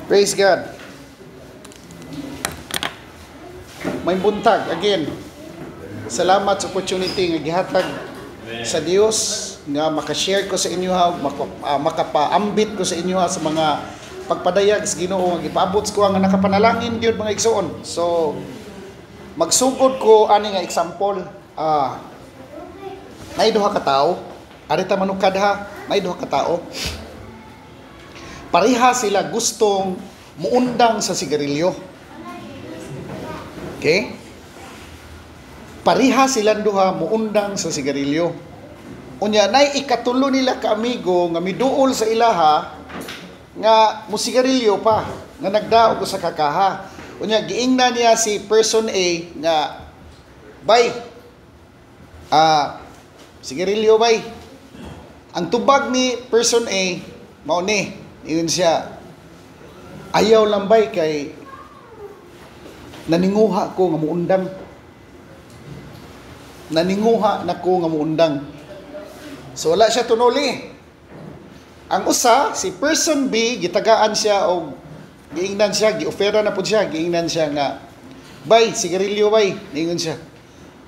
Praise God. May buntag again. Salamat sa opportunity nga gihatag sa Dios nga maka-share ko sa inyo makapaambit ko sa inyo sa mga pagpadayag sa Ginoo nga gipaabot ko nga nakapanalangin gyud mga igsoon. So magsugod ko ani nga example. Nay duha ka tawo, arita manukad ha, nay duha ka tawo. Pareha sila gustong muundang sa sigarilyo. Okay? Pareha silang duha muundang sa sigarilyo. Unya nay ikatulo nila ka amigo nga miduol sa ilaha nga musigarilyo pa nga nagdaog sa kakaha. Unya giingna niya si person A nga bay sigarilyo bay. Ang tubag ni person A mao ni yun siya, ayaw lang bay kay naninguha ko nga muundang. Naninguha na ko nga muundang. So wala siya tunoli. Ang usa, si person B, gitagaan siya o giingnan siya, giofera na po siya, giingnan siya nga, bay, sigarilyo bay, ningon siya.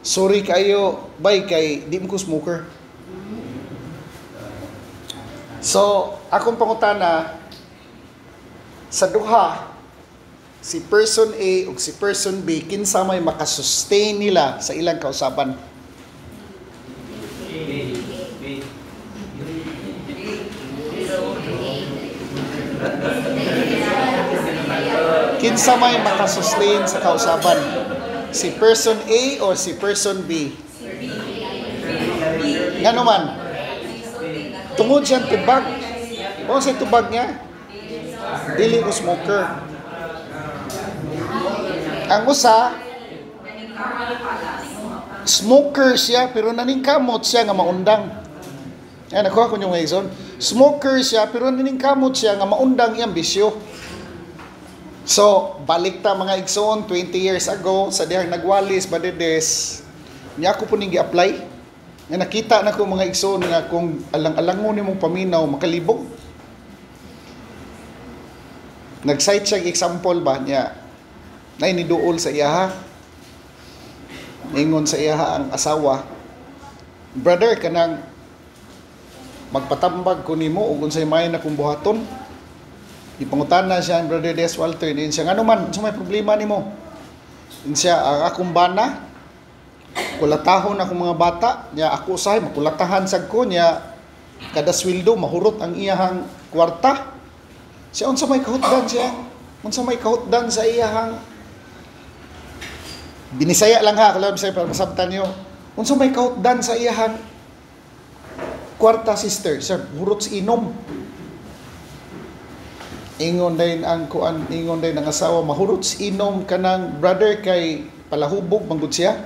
Sorry kayo, bay, kay di mo ko smoker. So, akong pangutana, sa duha, si person A o si person B, kinsa may makasustain nila sa ilang kausaban? Kinsa may makasustain sa kausaban? Si person A o si person B? Nga naman? Tungod siyang tubag. O sa tubag niya? Dili ko smoker. Ang usa, smoker siya, pero naningkamot siya nga maundang. Yan, nakuha ko yung reason. Smoker siya, pero naningkamot siya nga maundang iyang bisyo. So, balik ta mga igsoon, 20 years ago, sa dihang nagwalis, badides, niya ako po ning gi-apply. Nga nakita na ko mga igsoon nga kung alang-alangon nimong paminaw makalibog. Nag-cite siya example ba niya na iniduol sa iyaha. Ingon sa iyaha ang asawa, brother kanang magpatambag ko nimo ug unsay may na kung buhaton. Ipangutana siya ang brother Des Walter din siya ngano man sa may problema nimo. Din siya ang akong bana kulatahon akong mga bata niya ako usahay makulatahan sad ko niya kada sweldo mahurot ang iyahang kwarta. Siya unsa may kahutdan siya? Unsa may kahutdan sa iyahang binisaya lang ha, kalaw bisaya para masabtan niyo. Unsa may kahutdan sa iyahang kwarta sister? Sir, hurot sa inom. Ingon din ang kuan, ingon din ang asawa mahurot sa inom kanang brother kay palahubog manggod siya.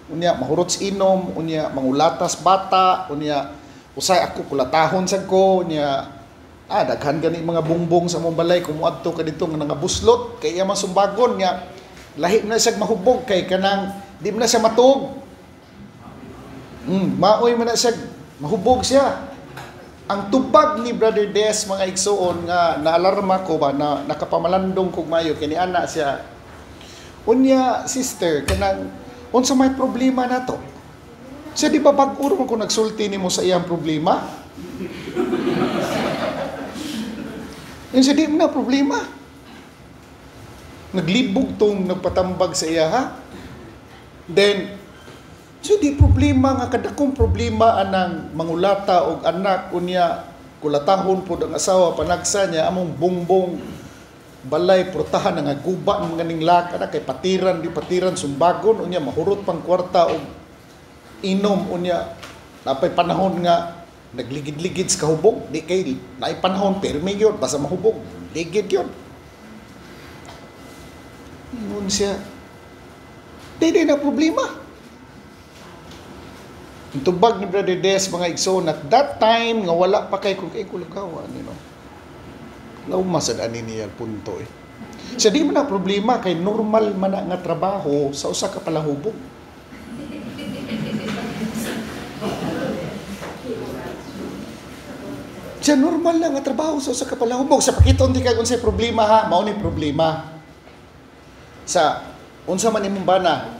Unya mahurot sa inom, unya mangulatas bata, unya usay ako kulatahon sad ko, unya daghan gani mga bungbong sa mong balay kumuadto ka dito nga nangabuslot kay iya man sumbagon nga lahi na siya mahubog kay kanang di man na siya matuog. Maoy man na siya mahubog siya. Ang tubag ni Brother Des mga igsoon nga naalarma ko ba na nakapamalandong kog mayo kini ana siya. Unya sister kanang unsa may problema na to? Siya di ba bag-o man ko nagsulti nimo sa iyang problema? Yung siya di na problema. Naglibog tong nagpatambag sa iya ha. Then, siya di problema nga kadakong problema anang mangulata og anak unya kulatahon po ang asawa panagsa niya among bongbong balay portahan nga guba ng mga ninglaka na kay patiran di patiran sumbagon unya mahurot pang kwarta og inom unya napay panahon nga nagligid-ligid sa kahubog di kay naay panahon permi gyud basta mahubog ligid gyud. Ingon siya di na problema. Ang tubag ni Brother Des mga igsoon at that time nga wala pa kay kung kay kulagawan Laumasad ani niya punto eh. Siya di man na problema kay normal man nga trabaho sa usa ka palahubog. Diyan normal lang nga trabaho sa kapalahubog. Sa pakiton di kag unsay problema ha, mao ni problema. Sa unsa man imong bana?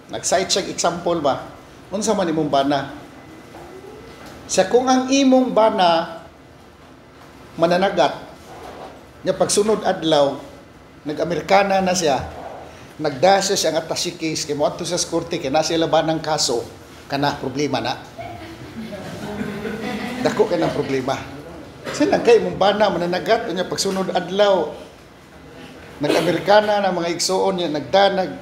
Nag-cite siya example ba? Unsa man imong bana? Sa kung ang imong bana mananagat, nya pagsunod adlaw, nag-Amerikana na siya, nagdasa siya nga attaché case kay moadto sa korte kay na siya laban ng kaso, kana problema na. Dako kay ng problema. Saan kay mong bana mananagat nya pagsunod adlaw nag-Amerikana na mga igsoon niya nagdanag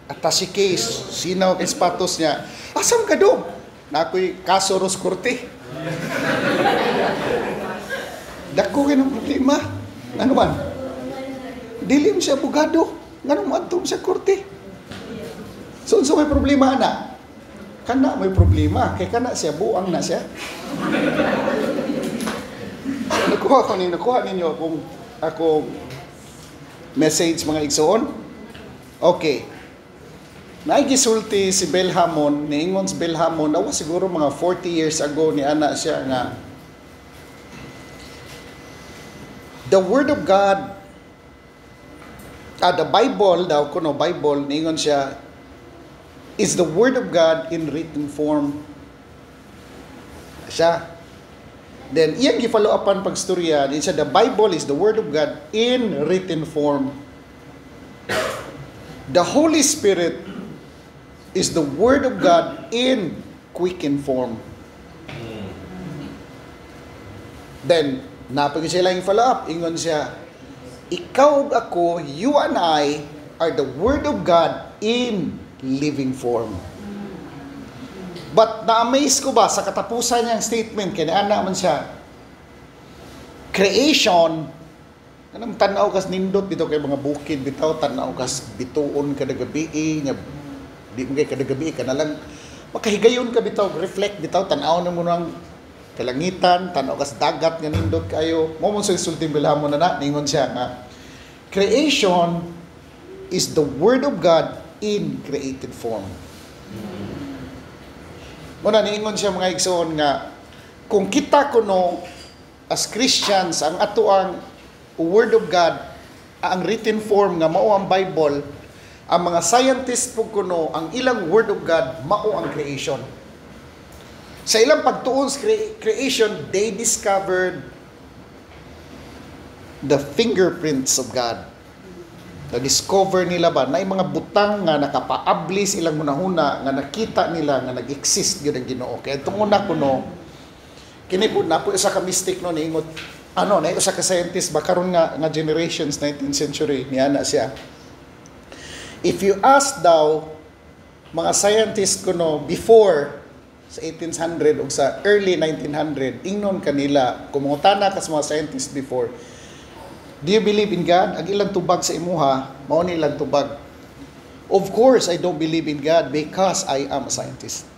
attaché case sinaw kay status niya asam ka do na ako'y kaso ros korte. Dako kay ng problema ano man dilim siya abogado nganong moadto sa korte. So may problema na kana may problema kay kana siya buang na siya. Nakuha ninyo akong message mga igsoon. Okay. Naigisulti si Belhamon, niingon si Belhamon, nawa siguro mga 40 years ago ni ana siya nga the Word of God, the Bible daw, kuno Bible, niingon siya, is the Word of God in written form. Siya. Then, iyang gi-follow upan pagstorya, din siya, the Bible is the Word of God in written form. The Holy Spirit is the Word of God in quickened form. Then, napag siya lang yung follow up, ingon siya, ikaw ako, you and I, are the Word of God in living form. But na-amaze ko ba sa katapusan niyang statement, kaya naman siya, creation, anong tanaw kas nindot dito kay mga bukid, bitaw, tanaw kas bituon kada gabi, di mo kay kada gabi, ka na lang, makahigayon ka bitaw, reflect bitaw, tanaw na mo ng kalangitan, tanaw kas dagat, nga nindot kayo, mo sa isulting bilhamon na ningon siya nga, creation is the Word of God in created form. Muna niingon siya mga igsoon nga kung kita kuno as Christians ang ato ang Word of God ang written form nga mao ang Bible, ang mga scientists po kuno ang ilang Word of God mao ang creation. Sa ilang pagtuon sa creation, they discovered the fingerprints of God. Na-discover nila ba na yung mga butang nga nakapaablis ilang munahuna nga nakita nila nga nag-exist yun ang Ginoo. Kaya itong una ko no, kinipod na po isa ka mystic no, niingot, na isa ka scientist, ba karon nga generations, 19th century, niya na siya. If you ask daw, mga scientists ko no, before, sa 1800 o sa early 1900, ingnon kanila, kumungutana ka sa mga scientists before, do you believe in God? Ang ilang tubag sa imuha, mao ni ilang tubag. Of course, I don't believe in God because I am a scientist.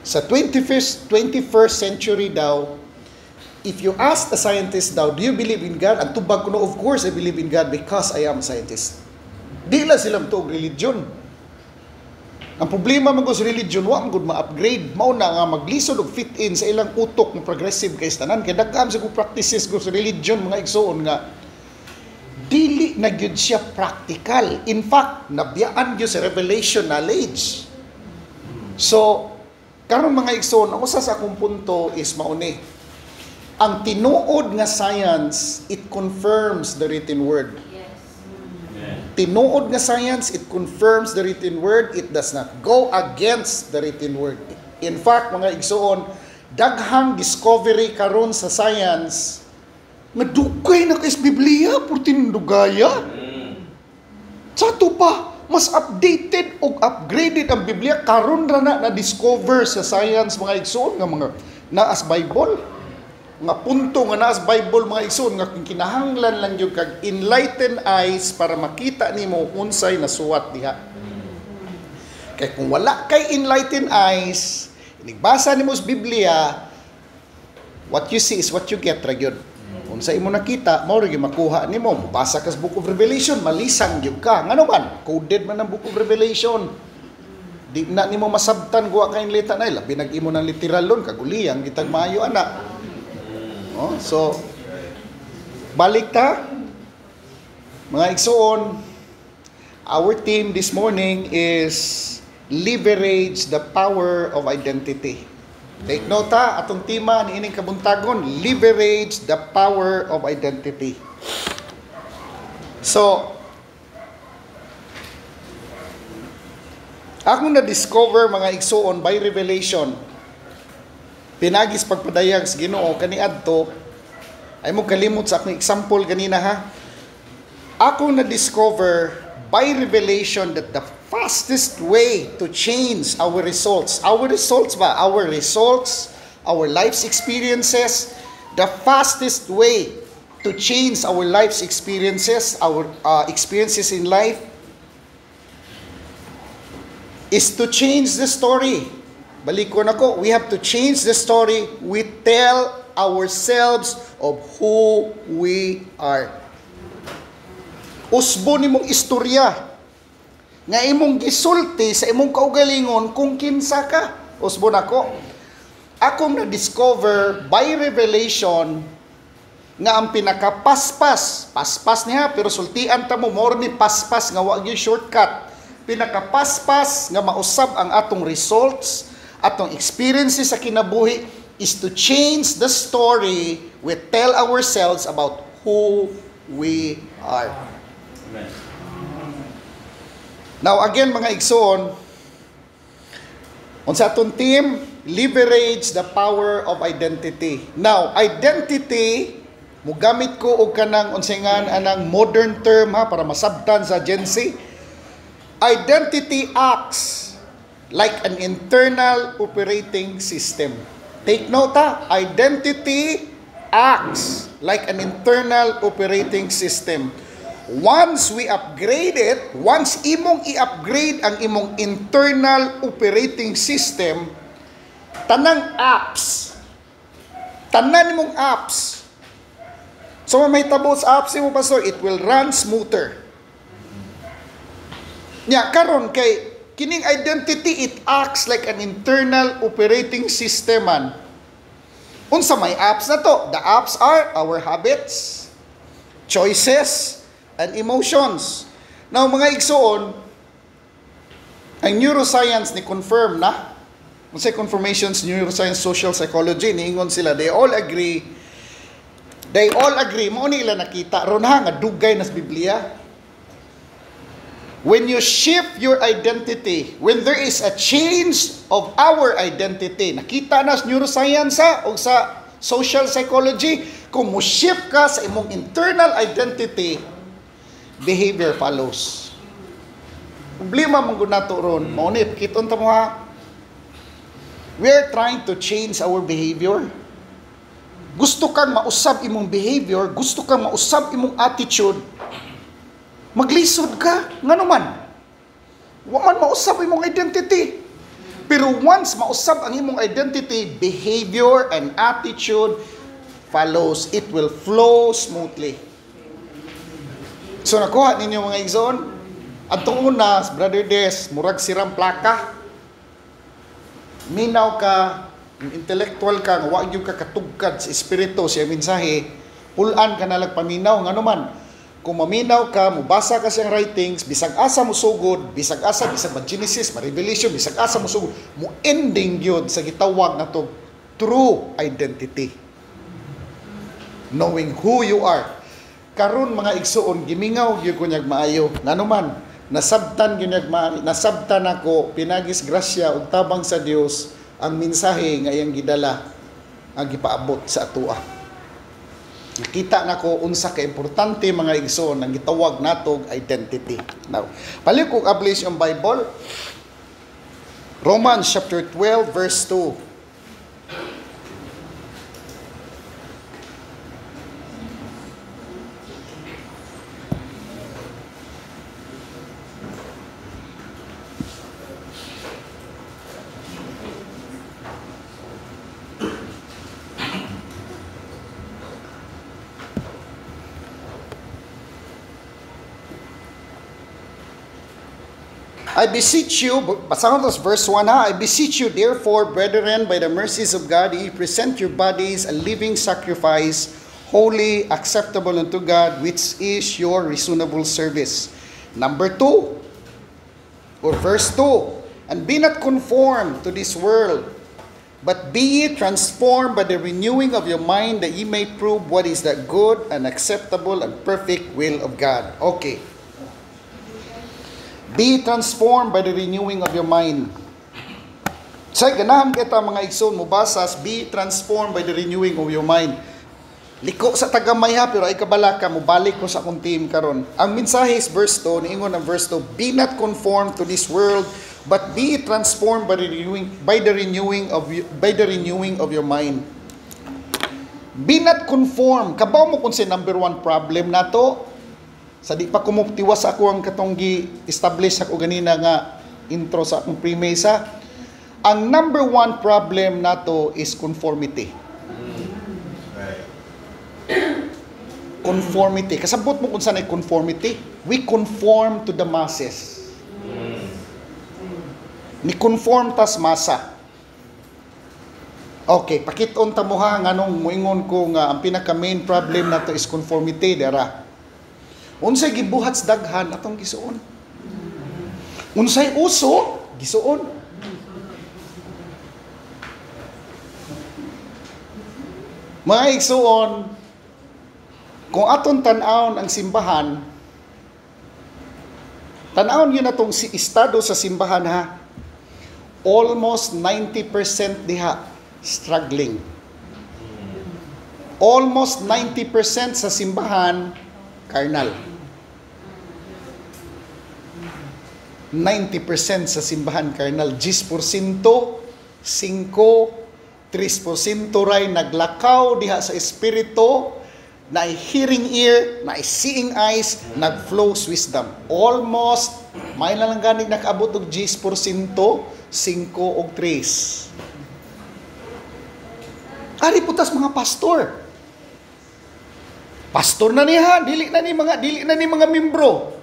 Sa 21st century daw, if you ask a scientist daw, do you believe in God? Ang tubag ko no, of course, I believe in God because I am a scientist. Di lang silang tuog religion. Ang problema man sa religion, wa man gud ma-upgrade. Mao na nga maglisod og fit in sa ilang utok ng progressive kay tanan kay daghan sa practices sa religion mga igsoon nga dili na gyud siya practical. In fact, nabiyaan gyud sa revelation knowledge. So, karon mga igsoon, ang usa sa akong punto is mauni. Ang tinuod nga science, it confirms the written word. Tinuod nga science, it confirms the written word. It does not go against the written word. In fact, mga igsoon, daghang discovery karon sa science, madugay na kay Biblia, purtindugaya. Sa ito pa, mas updated o upgraded ang Biblia, karon ra na na-discover sa science, mga igsoon, nga mga naas Bible. Nga punto nga naas Bible mga igsoon nga kinahanglan lang yung kag enlightened eyes para makita nimo unsay nasuwat diha. Kay kung wala kay enlightened eyes, inigbasa nimo sa Biblia, what you see is what you get ra gyud. Unsay imo nakita, mao ra gyud makuha nimo. Basa ka sa Book of Revelation, malisang gyud ka. Ngano man, coded man ang Book of Revelation. Di na nimo masabtan guwa kay enlightened eye, labi nag imo ng literal lon kaguliyang gitag maayo ana. Oh, so balik ta mga igsoon. Our theme this morning is leverage the power of identity. Take note ha, atong tema ni ining kabuntagon, leverage the power of identity. So, akong na-discover mga igsoon by revelation, pinagis pagpadayag sa Ginoo kaniadto, ay mo kalimot sa akong example ganina ha. Akong na-discover by revelation that the fastest way to change our results, our life's experiences, the fastest way to change our life's experiences, our experiences in life, is to change the story. Balikon ako, we have to change the story. We tell ourselves of who we are. Usbo nimong istorya nga imong gisulti sa imong kaugalingon kung kinsa ka. Usbo nako. Akong na-discover by revelation nga ang pinakapaspas, paspas niya pero sultian ta mo more ni paspas nga wa gyud shortcut. Pinakapaspas nga mausab ang atong results, atong experiences sa kinabuhi is to change the story we tell ourselves about who we are. Amen. Now again mga igsoon, unsa atong team, leverage the power of identity. Now, identity mugamit ko og kanang unsingan anang modern term ha para masabtan sa Gen Z. Identity acts like an internal operating system. Take note ha, identity acts like an internal operating system. Once we upgrade it, once imong i-upgrade ang imong internal operating system, tanan imong apps. So may tabo sa apps mo pastor, it will run smoother. Nya karon kay kining identity, it acts like an internal operating system man. Unsa may apps na to? The apps are our habits, choices, and emotions. Now mga igsoon, ang neuroscience ni confirm na, unsay confirmations neuroscience, social psychology, niingon sila, they all agree, mo nila nakita, ron ha, nga dugay nas Biblia. When you shift your identity, when there is a change of our identity, nakita na sa neuroscience o sa social psychology, kung mo shift ka sa imong internal identity, behavior follows. Problema mong gunato ron, maunit, kiton ta mo ha, we're trying to change our behavior. Gusto kang mausab imong behavior, gusto kang mausab imong attitude, maglisod ka, nga naman. Waman mausab imong identity. Pero once mausab ang imong identity, behavior and attitude follows. It will flow smoothly. So nakuha ninyo mga igsoon, atong una, Brother Des, murag sirang plaka. Minaw ka, intellectual ka, wa gyud ka katugkad sa espiritu siya mensahe, pulan ka na paminaw nga naman. Kung maminaw ka, mubasa ka siyang writings, bisag asa mo sugod, bisag Genesis, Revelation, bisag asa mo sugod, mo ending yun sa gitawag na to true identity. Knowing who you are. Karon mga igsoon, gimingaw gyud ko nyag maayo. Nganuman, nasabtan gyud maayo, nasabtan ako pinagis grasya ug tabang sa Dios ang mensahe nga iyang gidala ang gipaabot sa atua. Nakita nako unsa ka importante mga igsoon ang gitawag natog identity. Now, palit ko ablis yung Bible. Romans chapter 12 verse 2. I beseech you, basahin ko verse 1 ha, I beseech you therefore, brethren, by the mercies of God, ye present your bodies a living sacrifice, holy, acceptable unto God, which is your reasonable service. Number 2, or verse 2, and be not conformed to this world, but be ye transformed by the renewing of your mind, that ye may prove what is the good and acceptable and perfect will of God. Okay. Be transformed by the renewing of your mind. Sa ganahan kita mga igsoon mo basas, be transformed by the renewing of your mind. Liko sa tagamay ha, pero ay kabalaka mo balik ko sa akong team karon. Ang mensahe is verse 2, niingon ang verse 2, be not conformed to this world, but be transformed by the renewing of your mind. Be not conformed. Kabaw mo kung si number 1 problem nato. Sa di pa kumuptiwas ako ang katong gi-establish ako ganina nga intro sa akong premisa. Ang number 1 problem nato is conformity. Conformity. Kasabot mo kung saan ay conformity? We conform to the masses. Ni conform tas masa. Okay, pakiton ta mo ha nganong moingon ko nga ang pinaka main problem nato is conformity dara. Unsay gibuhat sa daghan atong gisuon. Unsay uso gisuon. Mga igsuon, kung aton tan-awon ang simbahan, tan-awon yun atong estado sa simbahan ha. Almost 90% diha struggling. Almost 90% sa simbahan carnal. 90% sa simbahan carnal, 10%, 3% ray naglakaw diha sa espiritu, na hearing ear, na seeing eyes, nag-flows wisdom. Almost, may na lang ganing nakaabot og 10%, 5 o 3. Ari putas mga pastor. Pastor na niya, dili na ni mga membro.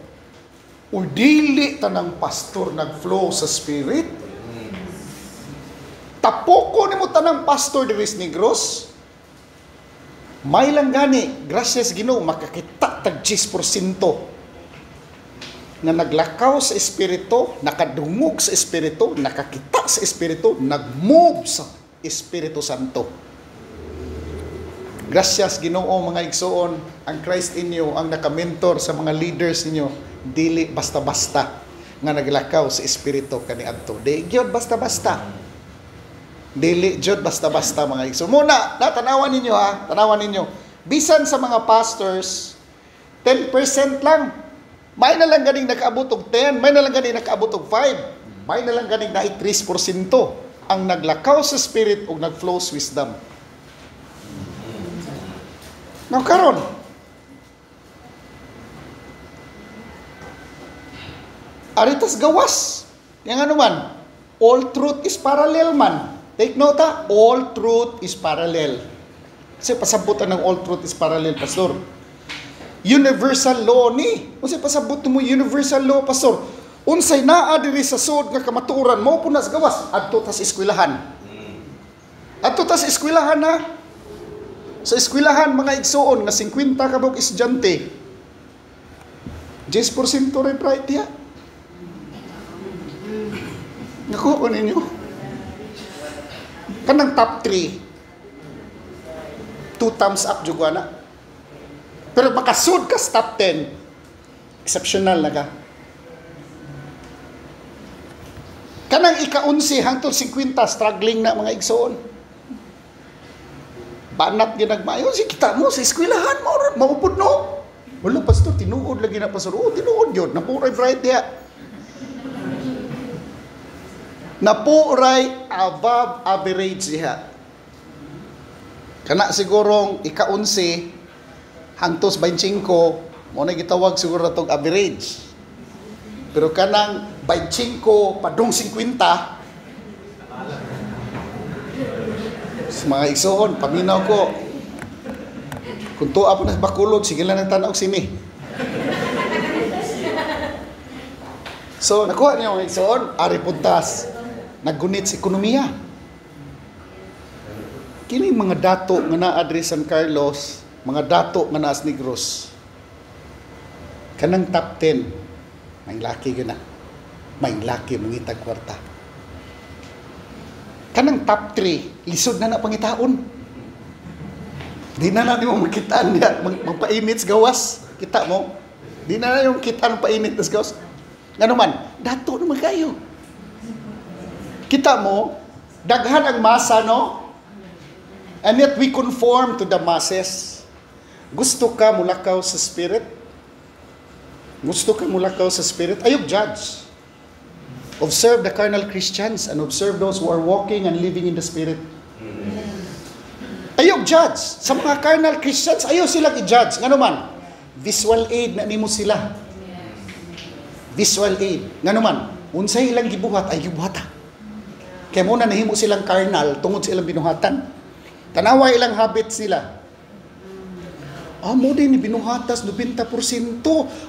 O dili tanang pastor nag-flow sa spirit. Tapoko nimo tanang pastor diris Negros. May lang gani, gracias Ginoo, makakita tag 10% na naglakaw sa espiritu, nakadungog sa espiritu, nakakita sa espiritu, nag-move sa Espiritu Santo. Gracias Ginoo mga igsoon, ang Christ inyo ang nakamentor sa mga leaders ninyo, dili basta-basta nga naglakaw sa espiritu kaniadto. Di gyud basta-basta. Dili gyud basta-basta mga igsoon. Muna, tanawan ninyo ha, tanawan ninyo. Bisan sa mga pastors, 10% lang. May na lang ganing nakaabot og 10, may na lang ganing nakaabot og 5, may na lang ganing na 3% ang naglakaw sa spirit ug nag-flows wisdom. Now karon, aritas gawas. Yang ano man, all truth is parallel man. Take note ha, all truth is parallel. Kasi pasabutan ng all truth is parallel, pastor. Universal law ni. Kasi pasabot mo universal law, pastor. Unsay naa diri sa sud nga kamatuoran mo punas gawas adto tas eskwelahan. Adto tas eskwelahan na. Sa eskwelahan mga igsoon nga 50 ka bug estudyante. 10% rin right diha. Nakuha ko ninyo. Kanang top 3. 2 thumbs up jugwa na. Pero makasud ka sa top 10. Exceptional na ka. Kanang ika-11 hangtod 50 struggling na mga igsoon. Banat ginagmayo si kita mo sa eskwelahan mo maupod no. Wala pastor tinuod lagi na pastor. Oh tinuod gyud napuray bright diha. Napuray above average diha. Kana sigurong ika-11 hangtos 25 mo na gitawag siguro natong average. Pero kanang 25 padung 50 sa mga igsoon, paminaw ko. Kung tuwa po na bakulod, sige lang ng tanaw sini. So, nakuha niyo mga igsoon, ari puntas, naggunit sa ekonomiya. Kini mga dato nga naa-address San Carlos, mga dato nga naas Negros. Kanang top 10, may laki gina. May laki mangitag kwarta. Kanang top 3, lisod na pangitaon. Di na natin mo makitaan niya, magpainit sa gawas. Kita mo? Di na yung kitaan painit sa gawas. Nga naman, dato naman kayo. Kita mo, daghan ang masa, no? And yet we conform to the masses. Gusto ka mulakaw sa spirit? Gusto ka mulakaw sa spirit? Ayok judge. Observe the carnal Christians and observe those who are walking and living in the spirit. Ayok judge. Sa mga carnal Christians, ayaw silang i-judge. Nga naman, visual aid na nimo sila. Visual aid. Nga naman, unsay ilang gibuhat ay gibuhata. Kaya muna nahimo silang carnal tungod sa ilang binuhatan. Tanawa ilang habits nila. Mo din ni binuhatas 90%.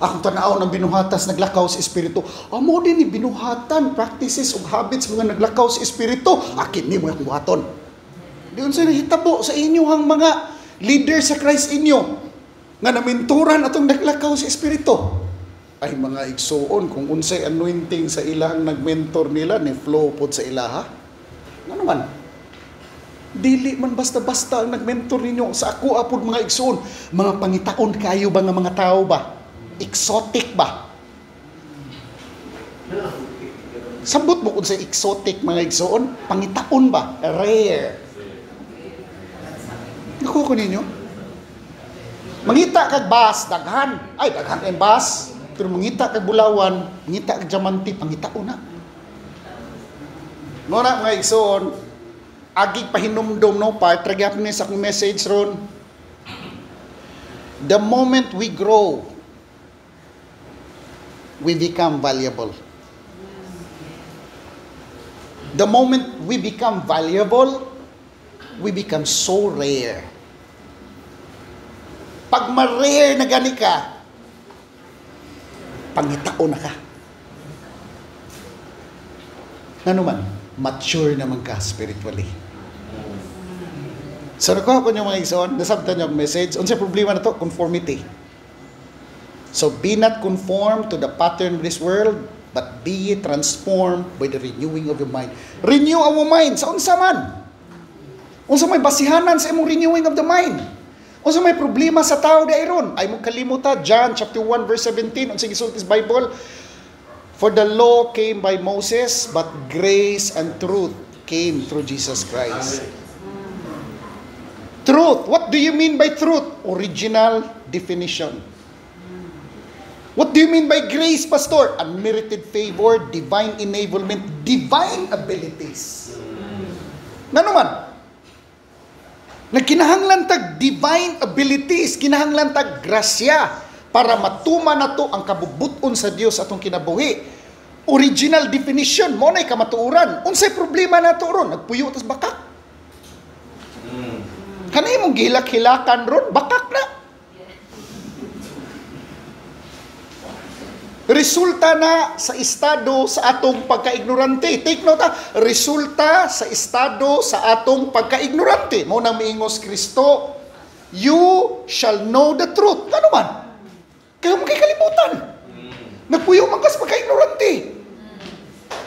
Akong tanaw ng binuhatas naglakaw sa espiritu. Mo din ni binuhatan practices ug habits mga naglakaw sa espiritu. Akin ni mo yung buhaton. Diyon sa nahitabo sa inyong mga leader sa Christ inyo nga naminturan atong naglakaw sa espiritu. Ay mga igsoon kung unsay anointing sa ilang nagmentor nila ni flow pod sa ilaha. Ano man? Dili man basta-basta ang nagmentor ninyo sa ako apod mga igsoon. Mga pangitaon kayo ba nga mga tao ba? Exotic ba? Sabot mo kung sa exotic mga igsoon, pangitaon ba? Rare. Nakuha ko ninyo? Mangita kag bas, daghan. Ay, daghan kay bas. Pero mangita kag bulawan, mangita kag diamante, pangitaon na. Muna mga igsoon, agig pahinumdom no part tragyapon ni sa akong message ron. The moment we grow, we become valuable. The moment we become valuable, we become so rare. Pag ma-rare na gani ka, pangitao na ka. Ano man, mature naman ka spiritually. So nakuha ko niyo mga igsoon, nasabtan niyo ang message. Unsay problema na to? Conformity. So be not conformed to the pattern of this world, but be transformed by the renewing of your mind. Renew our mind. Sa unsa man? Unsa may basihanan sa imong renewing of the mind? Unsa may problema sa tao dayron? Ay mo kalimuta John chapter 1 verse 17 unsay gisulti sa Bible. For the law came by Moses, but grace and truth came through Jesus Christ. Truth. What do you mean by truth? Original definition. What do you mean by grace, Pastor? Unmerited favor, divine enablement, divine abilities. Ano man? Nagkinahanglan tag divine abilities, kinahanglan tag grasya para matuma na to ang kabubuton sa Dios atong kinabuhi. Original definition mo na kamatuuran. Unsay problema na to ron? Nagpuyo tas bakak. Kanay mong gihilak-hilakan ron, bakak na. Resulta na sa estado sa atong pagkaignorante. Take note resulta sa estado sa atong pagkaignorante. Mo nang miingos Kristo, you shall know the truth. Ano man? Kaya mo kay kalimutan. Nagpuyo man kas pagkaignorante.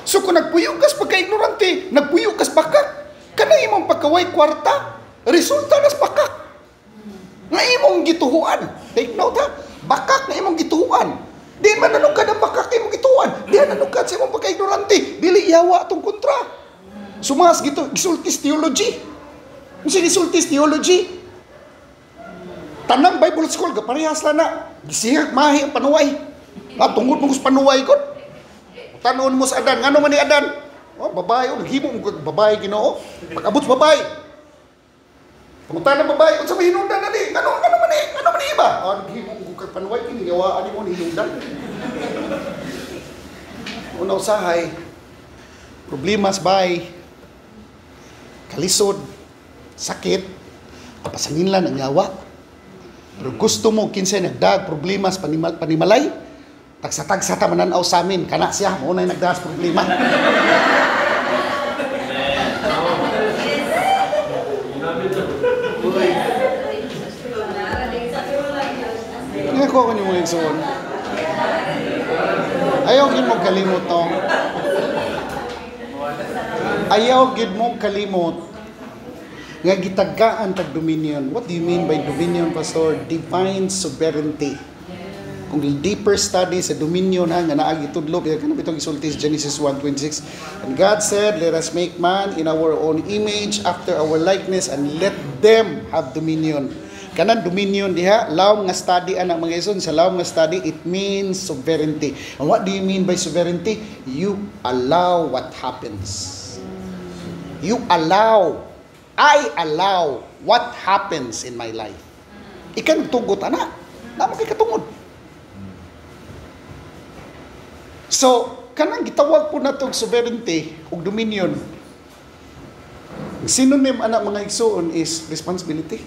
So kung nagpuyo kas pagkaignorante, nagpuyo kas bakak, kanay imong pagkaway kwarta, resulta nas bakak. Nga imong gituhuan. Take note bakak na imong gituhuan. Di man nanugkad ang bakak imong gituhuan. Di nanugkad sa imong pagka-ignorante. Dili yawa atong kontra. Sumas gisultis theology. Unsa gisultis theology? Tanang Bible school parehas la na. Gisihag mahi ang panuway. Tungod mo sa panuway ko. Tanon mo sa Adan. Ngano man ni Adan? Babae, naghimo mo babae Ginoo. Pag-abot babae. Pumunta ng babae, unsa may hinungdan na di? Ano man ni iba? Naghimo mo kag panuway kini gawaan mo ni hinungdan. Una usahay, problema sa bay, kalisod, sakit, kapasanginlan ang yawa. Pero gusto mo kinsay nagdag problema sa panimalay, Tagsa-tagsa ta mananaw sa amin, kana siya, mo na nagdaas problema. Nga ko niyo mo igsoon. Ayaw gid mo kalimot no. Ayaw gid mo kalimot nga gitagaan tag dominion. What do you mean by dominion, Pastor? Divine sovereignty. Kung deeper study sa dominion ha, nga naagi tudlo, kaya kanang bitong isulti sa Genesis 1:26. And God said, let us make man in our own image, after our likeness, and let them have dominion. Kanang dominion diha, lawom nga study ang mga ison, sa lawom nga study, it means sovereignty. And what do you mean by sovereignty? You allow what happens. You allow, I allow what happens in my life. Ikaw nagtugot, anak. Naman kay katungod. So, kanang gitawag po na itong sovereignty o dominion. Synonym anak mga igsoon is responsibility.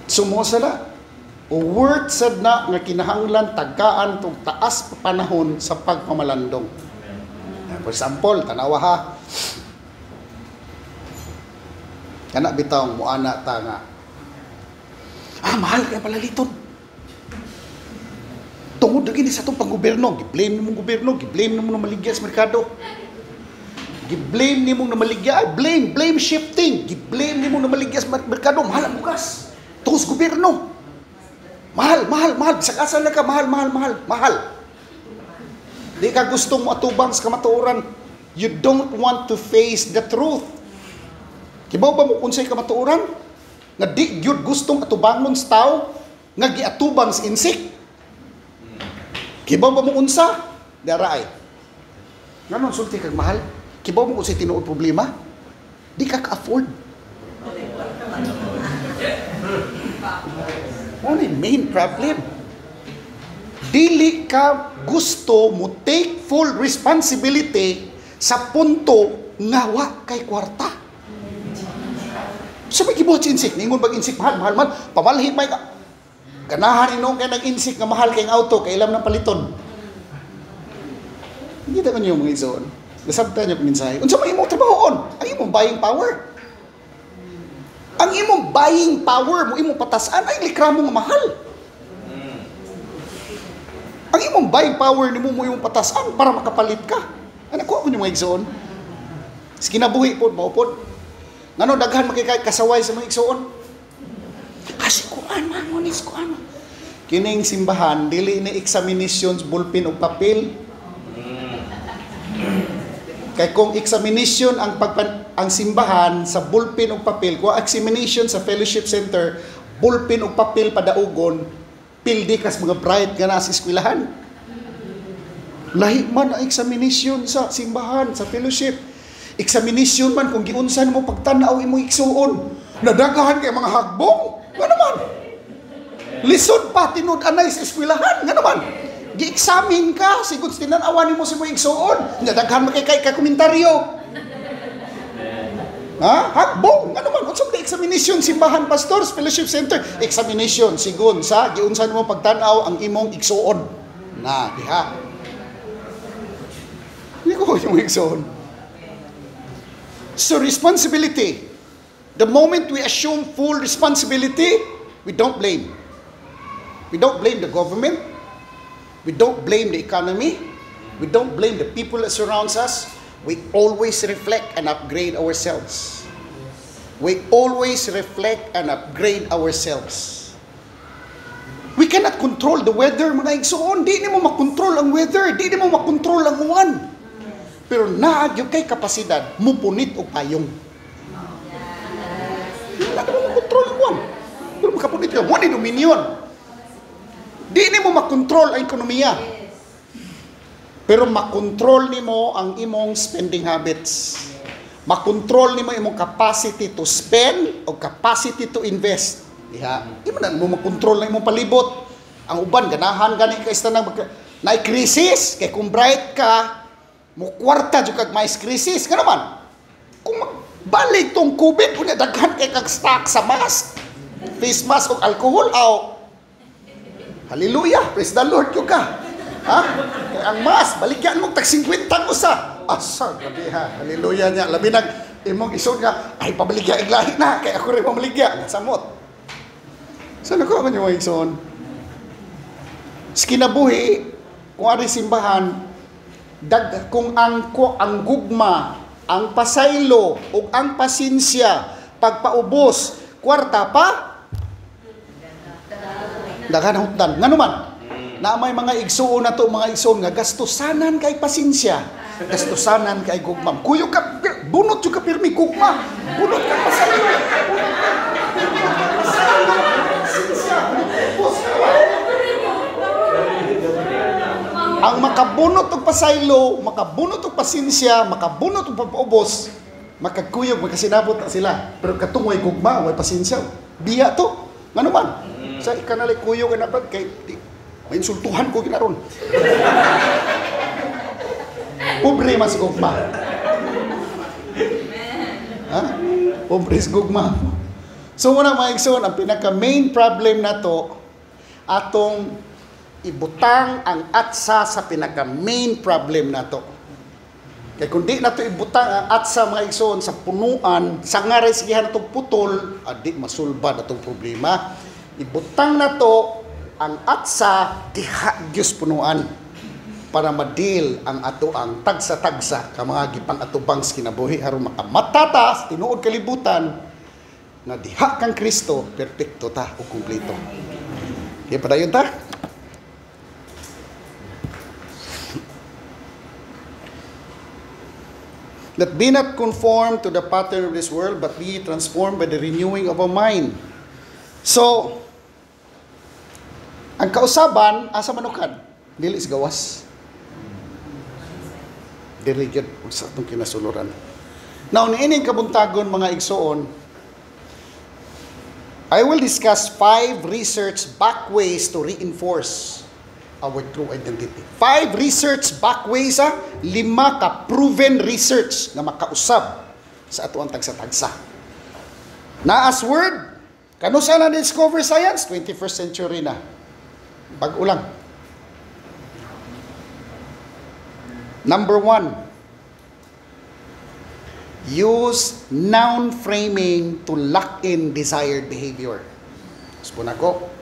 Sumosa na. O word sad na nga kinahanglan tagkaan itong taas pa panahon sa pagpamalandong. For example, tanawa ha. Kana bitawng muana ta nga. Mahal kaya palaliton. Tungod lagi ni sa itong pang-gobyerno. Giblame ni mong gobyerno. Giblame ni mong namaligya sa merkado. Giblame ni mong namaligya. Blame shifting. Giblame ni mong namaligya sa merkado. Mahal ang bukas. Tungod sa gobyerno. Mahal. Sakasal na ka. Mahal. Di ka gustong matubang sa kamatuoran. You don't want to face the truth. Kibaw ba mo kung sa'y kamatuoran? Nga di yun gustong atubangon sa tao. Nga giatubang sa insik. Kibaw ba mo unsa? Dara ay. Ngayon, sulti kag mahal. Kibaw mo unsay tinuod problema? Di ka ka-afford. Ano yung main problem? Dili ka gusto mo take full responsibility sa punto nga wa kay kwarta. Sabi kibuhat si insik. Ningon bag insik mahal. Pamalhin may ka. Ganahan inong kay nag-insik nga mahal kayong auto, kay ilam ng paliton. Hindi ko niyo mga igsoon. Nasabta niyo kuminsahe. Unsa may imong trabahoon? Ang imong buying power. Ang imong buying power mo imong patasan ay likramo nga mahal. Ang imong buying power nimo mo imong patasan para makapalit ka. Ano ko niyo mga igsoon? Kinabuhi pod mao pod. Ngano daghan makikay kasaway sa mga igsoon? Kasi kuan man mo nis kuan. Kining simbahan dili ni examinations bulpin og papel. Kay kung examination ang simbahan sa bulpin og papel, kung examination sa fellowship center, bulpin og papel padaugon, pildi kas mga bright nga sa eskwelahan. Lahi man ang examination sa simbahan, sa fellowship. Examination man kung giunsan mo pagtan-aw imo igsuon. Nadagahan kay mga hagbong. Nga naman. Lisod pa, tinud-anay sa eskwelahan. Nga naman. Gi-examine ka, sigod tinan-awan mo si mo igsuon. Nadaghan makikay ka komentaryo. Ha? Hakbong. Nga naman. Unsang na examination, simbahan, pastors, fellowship center. Examination, sigon sa giunsan mo pagtanaw ang imong igsuon. Na, diha. Hindi ko yung igsuon. So, responsibility. The moment we assume full responsibility, we don't blame. We don't blame the government. We don't blame the economy. We don't blame the people that surrounds us. We always reflect and upgrade ourselves. We always reflect and upgrade ourselves. We cannot control the weather, mga igsoon. Di mo makontrol ang weather. Di mo makontrol ang uwan. Pero naagyo kay kapasidad, mupunit o payong. Wala mo makontrol ang uwan. Pero makapunit ka, wala dominion. Di mo makontrol ang ekonomiya. Pero makontrol nimo ang imong spending habits. Makontrol nimo imong capacity to spend o capacity to invest. Diha, di mo makontrol na imong palibot. Ang uban ganahan gani kay istanang na krisis kay kung bright ka mo kwarta jud kag mais krisis ka naman. Kung balik tong COVID unya daghan kay kag stock sa mask, face mask ug alcohol aw. Hallelujah! Praise the Lord yung ka. Ha? Kaya ang mas, baligyan mo tag 50 usa. Asa, grabe ha. Hallelujah niya. Labi nag, imong isod nga, ay pabaligya, iglahi na. Kaya ako rin pamaligya. Samot. Saan ako ako niyo mga igsoon? Kinabuhi, kung ari simbahan, kung ang gugma, ang pasaylo, o ang pasinsya, pagpaubos, kwarta pa, daghan hutdan. Nga naman, na may mga igsuon na to, mga igsuon nga, gastusanan kay pasinsya, gastusanan kay gugma. Kuyo ka, bunot yung ka pirmi gugma, bunot ka pasaylo, ang makabunot og pasaylo, makabunot og pasinsya, makabunot og pagpaubos, makagkuyog, magkasinabot na sila. Pero katungoy gugma, way pasinsya. Biya to. Nga naman. Sa ikanali kuyog na pag kay may insultuhan ko ginaron. Pobre mas gugma. Ha? Pobre mas gugma. So muna mga igsoon, ang pinaka main problem na to, atong ibutang ang atsa sa pinaka main problem na to. Kaya kung di na to ibutang ang atsa mga igsoon sa punuan, sa nga resigihan na itong putol, di masulba na itong problema. Ibutang na to ang atsa diha Diyos punuan para madil ang ato ang tagsa-tagsa ka mga gipang atubang sa kinabuhi aron makamatatas tinuod kalibutan na diha kang Kristo perpekto ta o kumpleto. Kaya padayon ta. That be not conformed to the pattern of this world, but be transformed by the renewing of our mind. So, ang kausaban, asa manukan? Dili is gawas. Dili yun, sa itong kinasuluran. Now, niining kabuntagon mga igsoon, I will discuss 5 research back ways to reinforce our true identity. 5 research back ways, 5 ka proven research na makausab sa atuang tagsa-tagsa. Na as word, kano sa na discover science? 21st century na. Pag-ulang. Number 1, use noun framing to lock in desired behavior. Spun ako.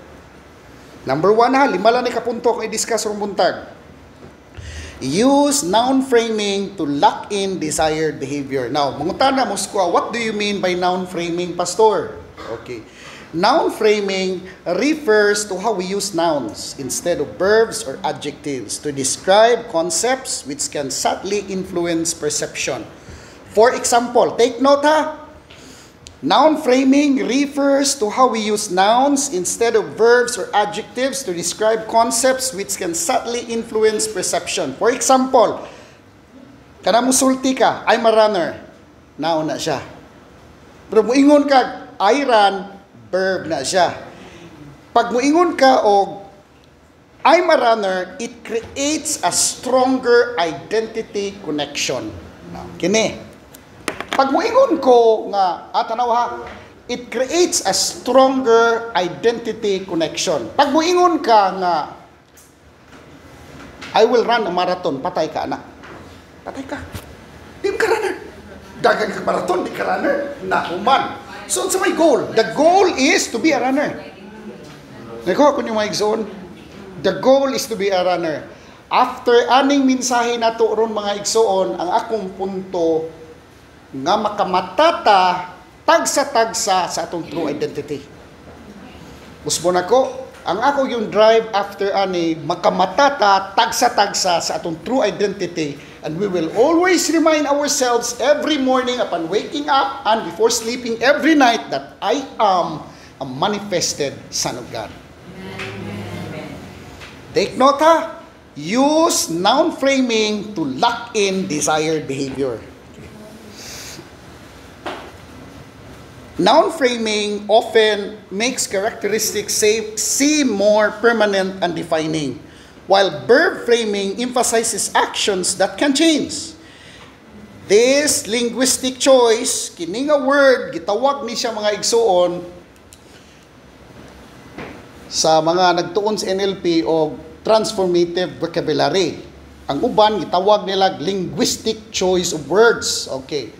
Number 1 ha, 5 lang ni kapunto kung i-discuss rong buntag. Use noun framing to lock in desired behavior. Now, mangutana mo squaw, what do you mean by noun framing, Pastor? Okay. Noun framing refers to how we use nouns instead of verbs or adjectives to describe concepts which can subtly influence perception. For example, take note ha. Noun framing refers to how we use nouns instead of verbs or adjectives to describe concepts which can subtly influence perception. For example, kana musulti ka, I'm a runner. Noun na siya. Pero muingon ka, I run, verb na siya. Pag muingon ka o I'm a runner, it creates a stronger identity connection. Now, kini. Pag muingon ko nga, tanaw ha, it creates a stronger identity connection. Pag muingon ka nga, I will run a marathon, patay ka anak. Patay ka. Di ka runner. Dagan ka marathon, di ka runner. Nahuman. So, sa may goal. The goal is to be a runner. Nakuha ko yung mga igsoon. The goal is to be a runner. After aning mensahe na to ron mga igsoon, ang akong punto nga makamatata tagsa-tagsa sa atong true identity. Usbon ako, ang ako yung drive after ani makamatata tagsa-tagsa sa atong true identity, and we will always remind ourselves every morning upon waking up and before sleeping every night that I am a manifested Son of God. Take note ha, use noun framing to lock in desired behavior. Noun framing often makes characteristics seem more permanent and defining, while verb framing emphasizes actions that can change. This linguistic choice, kining nga word, gitawag ni siya mga igsoon, sa mga nagtuon sa NLP o transformative vocabulary. Ang uban gitawag nila linguistic choice of words. Okay.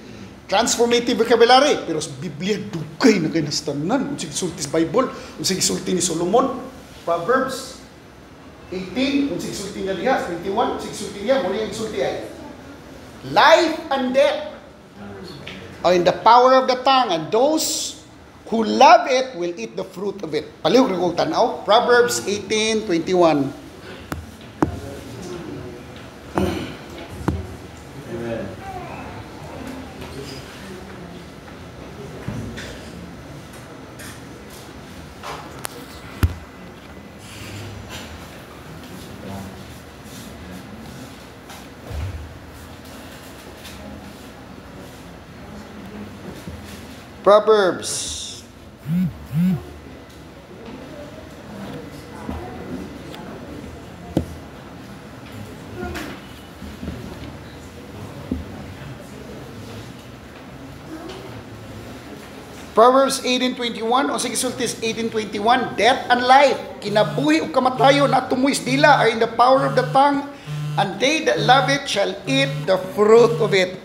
Transformative vocabulary, pero sa Biblia dugay na kay nastanan. Unsig sulti sa Bible, unsig sulti ni Solomon, Proverbs 18, unsig sulti niya diha, 21, unsig sulti niya, muli ang sulti ay life and death are in the power of the tongue, and those who love it will eat the fruit of it. Palihog na kong tanaw, Proverbs 18:21. Proverbs. Proverbs 18:21, o sige sultis 18:21, death and life, kinabuhi o kamatayon at tumuis dila are in the power of the tongue, and they that love it shall eat the fruit of it.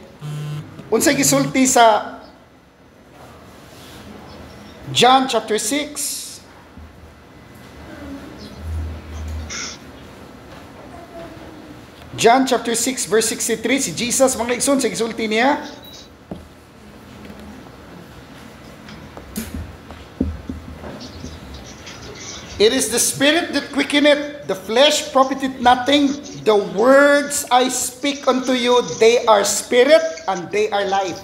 Unsay gisulti sa John chapter 6. John chapter 6 verse 63, si Jesus mga igsoon sa gisulti niya. It is the spirit that quickeneth, the flesh profiteth nothing. The words I speak unto you, they are spirit and they are life.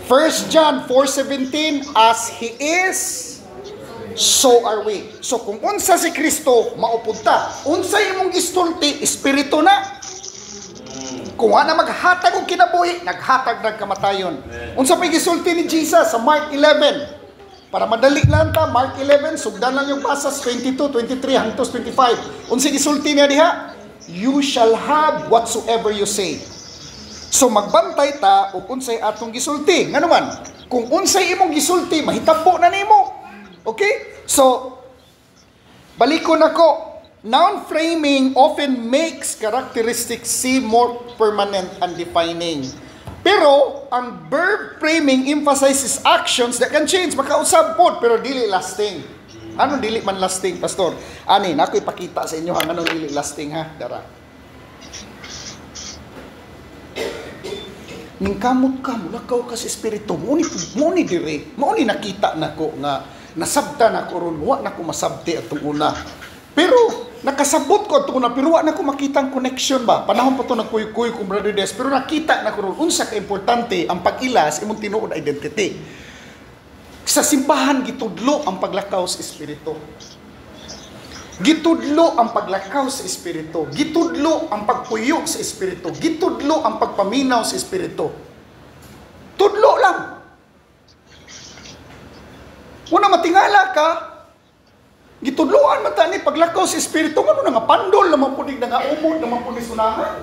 1 John 4:17, as He is, so are we. So kung unsa si Kristo, maupunta. Unsa imong gistulti, espiritu na. Kung na maghatag og kinabuhi, naghatag ng kamatayon. Unsa pa gisulti ni Jesus sa Mark 11? Para madali lang ta, Mark 11, sugdan lang yung pasas 22, 23, hangtod 25. Unsa gisulti niya diha? You shall have whatsoever you say. So magbantay ta o unsay atong gisulti. Nga naman, kung unsay imong gisulti, mahitabo na nimo. Okay? So, balikon ako. Noun framing often makes characteristics seem more permanent and defining. Pero, ang verb framing emphasizes actions that can change. Makausab po, pero dili lasting. Anong dili man lasting, Pastor? Ani, nako'y pakita sa inyo hang anong dili lasting, ha? Dara. Ning kamot ka, mulakaw ka sa espiritu, muni dire, muni nakita nako nga, nasabta na ko ron, wa na ko masabti atong una. Pero, nakasabot ko atong una, pero wa na ko makita ang connection ba? Panahon pa to nagkuy-kuy kong Brother Des, pero nakita na ko ron, unsa ka importante ang pag-ilas, imong tinuod identity. Sa simbahan, gitudlo ang paglakaw sa espiritu. Gitudlo ang paglakaw sa espiritu. Gitudlo ang pagpuyo sa espiritu. Gitudlo ang pagpaminaw sa espiritu. Tudlo lang. Una matingala ka, gitudloan man tani paglakaw sa espiritu, ano na nga pandol naman po na nga umod naman po ni sunahan.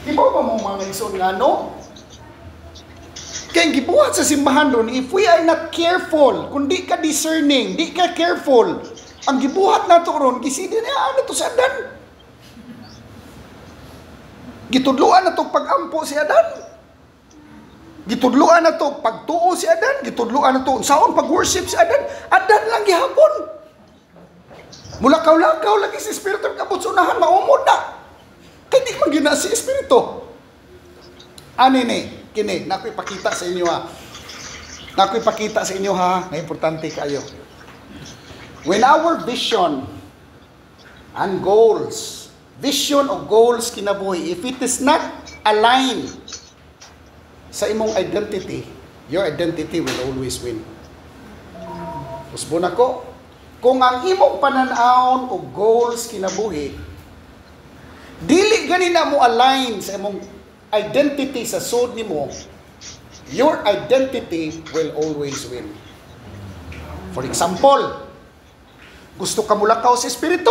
Di ba mo mga ison nga no? Kaya gibuhat sa simbahan doon, if we are not careful, kung di ka discerning, di ka careful, ang gibuhat na ito ron, gisidi na ano to si Adan. Gitudluan na ito pag-ampo si Adan. Gitudluan na ito pagtuo si Adan. Gitudluan na ito saon pag-worship si Adan. Adan lang gihapon. Mulakaw-lakaw lagi si Espiritu kaputsunahan, maumod na. Kaya di man gina si Espiritu. Ani ni, kini, nako'y pakita sa inyo ha. Nako'y pakita sa inyo ha, na importante kayo. When our vision and goals, vision o goals kinabuhi, if it is not aligned sa imong identity, your identity will always win. Usbon ako, kung ang imong pananaon o goals kinabuhi, dili ganina mo align sa imong identity sa soul nimo, your identity will always win. For example, gusto ka mulakaw sa espiritu.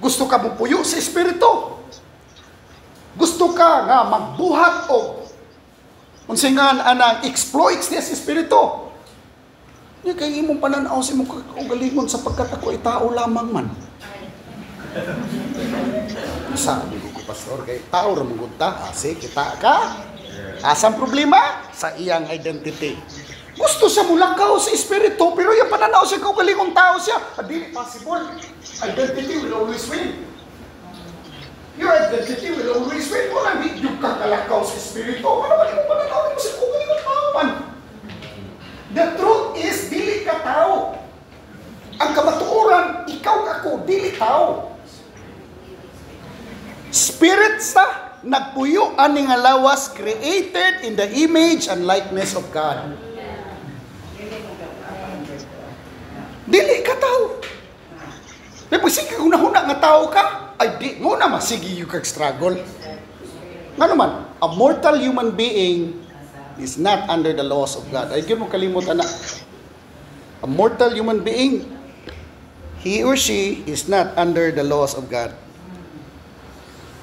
Gusto ka mupuyo sa espiritu. Gusto ka nga magbuhat o unsingan anang exploits niya sa espiritu. Nya kay imong pananaw sa imong kaugalingon sapagkat ako ay tao lamang man. Sabi ko, pastor, kay tao ra mong gunta, ase kita ka. Asang problema sa iyang identity. Gusto siya mulakaw sa espiritu, pero yung pananaw siya kaugalingong tao siya. Hindi possible. Identity will always win. Your identity will always win. Kung hindi yung kakalakaw sa espiritu, ano ba yung pananaw mo sa kaugalingong tao man? The truth is, dili ka tao. Ang kamatuoran, ikaw ako, dili tao. Spirit sa nagpuyo ani nga lawas, created in the image and likeness of God. Dili ka tao. Pero sige kung nahuna nga tao ka, ay di mo na masige yung kag-struggle. Nga naman, a mortal human being is not under the laws of God. Ay, yun mo kalimut, anak. A mortal human being, he or she is not under the laws of God.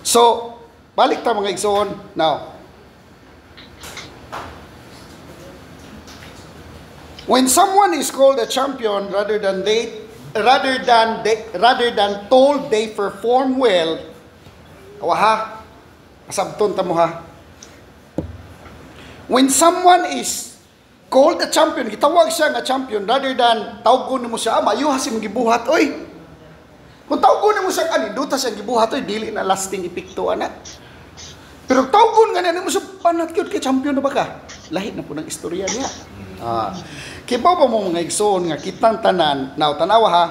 So, balik ta mga igsoon. Now, when someone is called a champion rather than told they perform well, awaha, asabton ta mo ha. When someone is called a champion, gitawag siya nga champion rather than tawgon mo siya, mayuha si mong gibuhat, oy. Kung tawgon mo siya, duta siya gibuhat, oy, dili na lasting epekto, anak. Pero tawgon nga na mo siya, panat yun, kay champion na ba ka? Lahit na po ng istorya niya. Kibaw pa mo mga igsoon nga kitang tanan, now tanawa ha,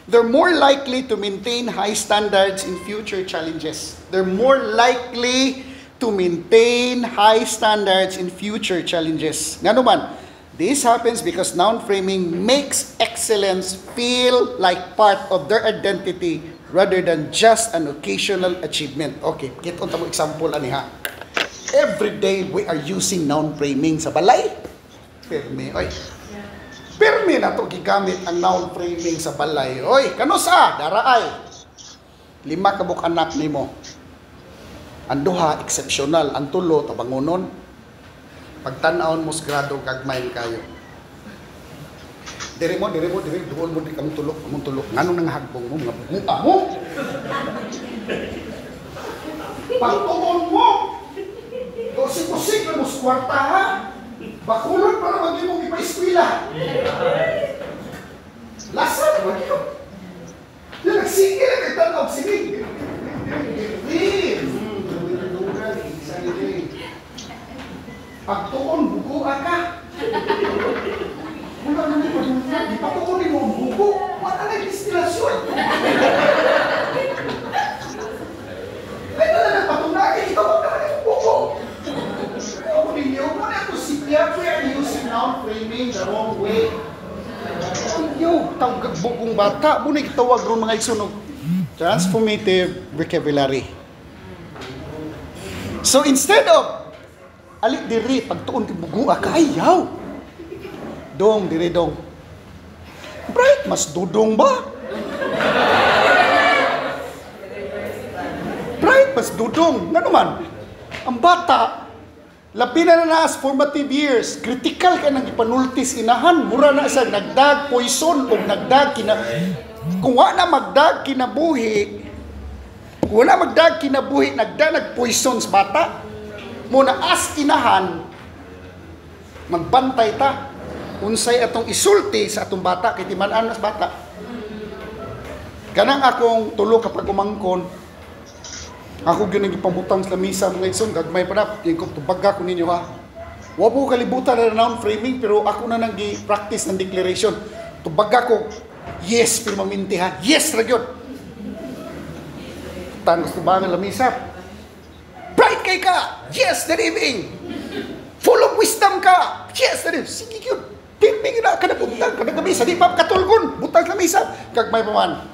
they're more likely to maintain high standards in future challenges. They're more likely to maintain high standards in future challenges. Nga naman, this happens because noun framing makes excellence feel like part of their identity rather than just an occasional achievement. Okay, kiton ta mo example ani ha. Every day we are using noun framing sa balay. Permi, oy. Permi na to gigamit ang noun framing sa balay. Oy, kanusa daraay. 5 kabuk anak nimo. Ang duha, exceptional. Ang tulo, tabangonon. Pagtanawon mo, grado, kagmay kayo. Diri mo, duol mo, di kamong tulok. Nganong nang hagbong mo, mga buka mo? Pagtuon mo, kusik-kusik na mo sa kwarta, ha? Bakulon para maging mong ipa-eskwila. Lasan, wag yun. Yung nagsige na kagtanaw, sige. Pagtuon, buko ka. Wala na yung pagtuon. Ipatuunin mo ang buko. Wala na yung destilasyon. Ay, na patunay. Ikaw wag naman yung buko. Ako ninyo, muna ito si Pierre. We are using noun framing the wrong way. Yo, tawag bukong bata. Muna itawag ron mga isunog. Transformative vocabulary. So instead of alik diri pagtuon ti bugu akayaw. Dong diri dong. Bright mas dudong ba? Bright mas dudong. Nga naman, ang bata labi na nas formative years, critical ka nang ipanultis inahan, mura na sa nagdag poison o nagdag kung wala magdag kinabuhi, nagdag poison sa bata. Muna as inahan, magbantay ta. Unsay atong isulti sa atong bata, kay timan-an sa bata. Kanang akong tulo kapag umangkon, ako gyud nagipamutang sa lamisa mga igsoon, gagmay pa na, tingkop tubaga ko ninyo ha. Wa po kalibutan na noun framing, pero ako na nang gi-practice ng declaration. Tubaga ko, yes, pero maminti ha. Yes, ragyod. Tangos tubangan lamisa. Bright kay ka! Yes, that evening! Full of wisdom ka! Yes, that evening! Sige yun! Pimping na! Kada butang! Kada kamisa! Di pa katulgon! Butang kamisa! Kagmay pa man!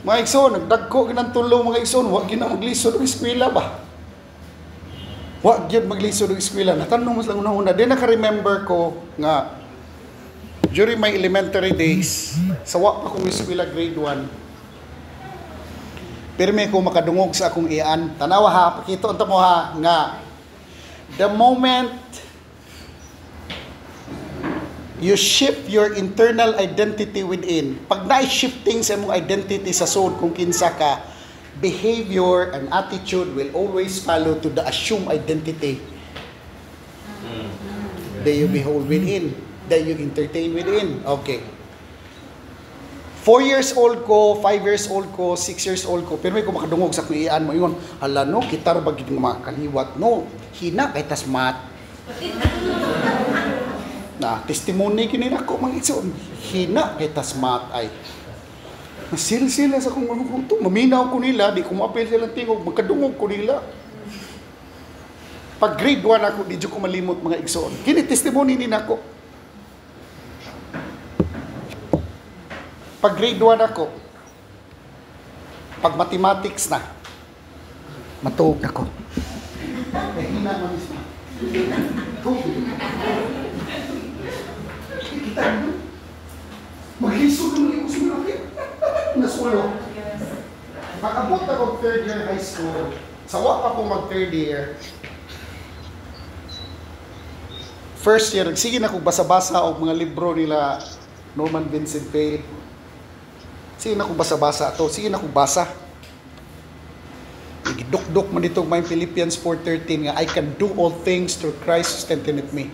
Mga igsoon, nagdagko ng tulong mga igsoon, huwag yun na maglisod ng eskwela ba? Huwag yun maglisod ng eskwela. Natanong mas lang una-una. Di naka-remember ko nga during my elementary days, sawa pa kong eskwela grade 1, pero may ko makadungog sa akong iyan. Tanawa ha, pakito unta mo ha, nga the moment You shift your internal identity within. Pag na-shifting sa mong identity sa soul kung kinsa ka, behavior and attitude will always follow to the assumed identity that you behold within, that you entertain within. Okay. 4 years old ko, 5 years old ko, 6 years old ko, pero may kumakadungog sa kuiyaan mo yun, hala no, kitar ba gid mga kaliwat no, hina kay tas mat. Na testimony kini nako mga igsoon, hina kay tas mat ay. Sila sa kung ano to, maminaw ko nila, di ko maapil silang tingog, magkadungog ko nila. Pag grade 1 ako, di ko malimot mga igsoon. Kini testimony ni nako. Pag grade 1 ako, pag mathematics na, matuog na ko. Eh, hina mo mismo. Maglisod naman yung sumunakit. Nasulo. Pag-abot ako 3rd year high school, sawa pa ko mag-3rd year, first year, sige na kong basa-basa o mga libro nila Norman Vincent Peale. Sige na kong basa-basa ito. Sige na kong basa. Igiduk-duk man itong may Philippians 4:13 nga, I can do all things through Christ who strengtheneth me.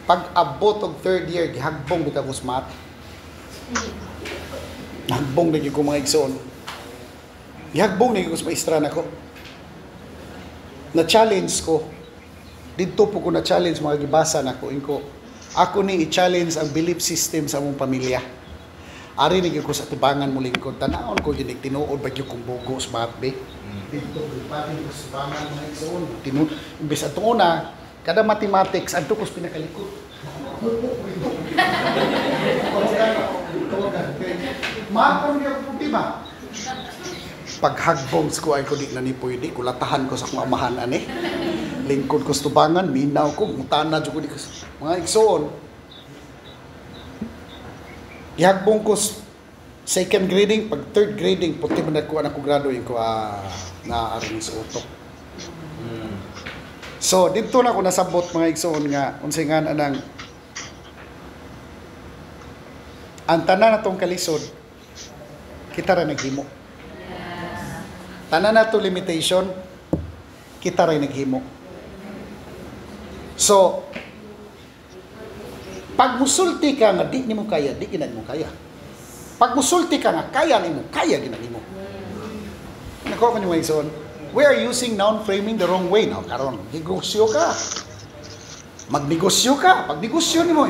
Pag-abot og 3rd year, gihagbong bitaw ko sa math. Hagbong na ko mga igsoon. Gihagbong na ko sa maestra na ko. Na-challenge ko. Dito po ko na-challenge mga gibasa na ko. Ako ni i-challenge ang belief system sa among pamilya. Ari naging ko sa tibangan mo lingkod. Tanaon ko yun, tinuod ba yung kong bugo sa math be? Dito, pati ko sa tibangan mga igsoon. Imbes at una, kada mathematics, adto ko sa pinakalikod. Maapon niya ang problema. Paghagbong ko ay ko di na ni pwede, kulatahan ko sa kong amahan ani. Lingkod ko sa tubangan, minaw ko, mutana dyan ko di ko mga igsoon. Ihagbong ko 2nd grading, pag 3rd grading, puti man ko anak ko graduate ko na-aring sa utok. So, dito na ako nasabot mga igsoon nga, unsingan anang ang tanan natong kalisod, kita rin naghimo. Tanan na to limitation, kita rin naghimo. So, pag musulti ka nga, di ni mo kaya, di ginag mo kaya. Pag musulti ka nga, kaya ni mo, kaya ginag mo. Nakuha ko niyo mga igsoon. We are using noun framing the wrong way. Now, karon, negosyo ka. Magnegosyo ka. Pag negosyo ni mo,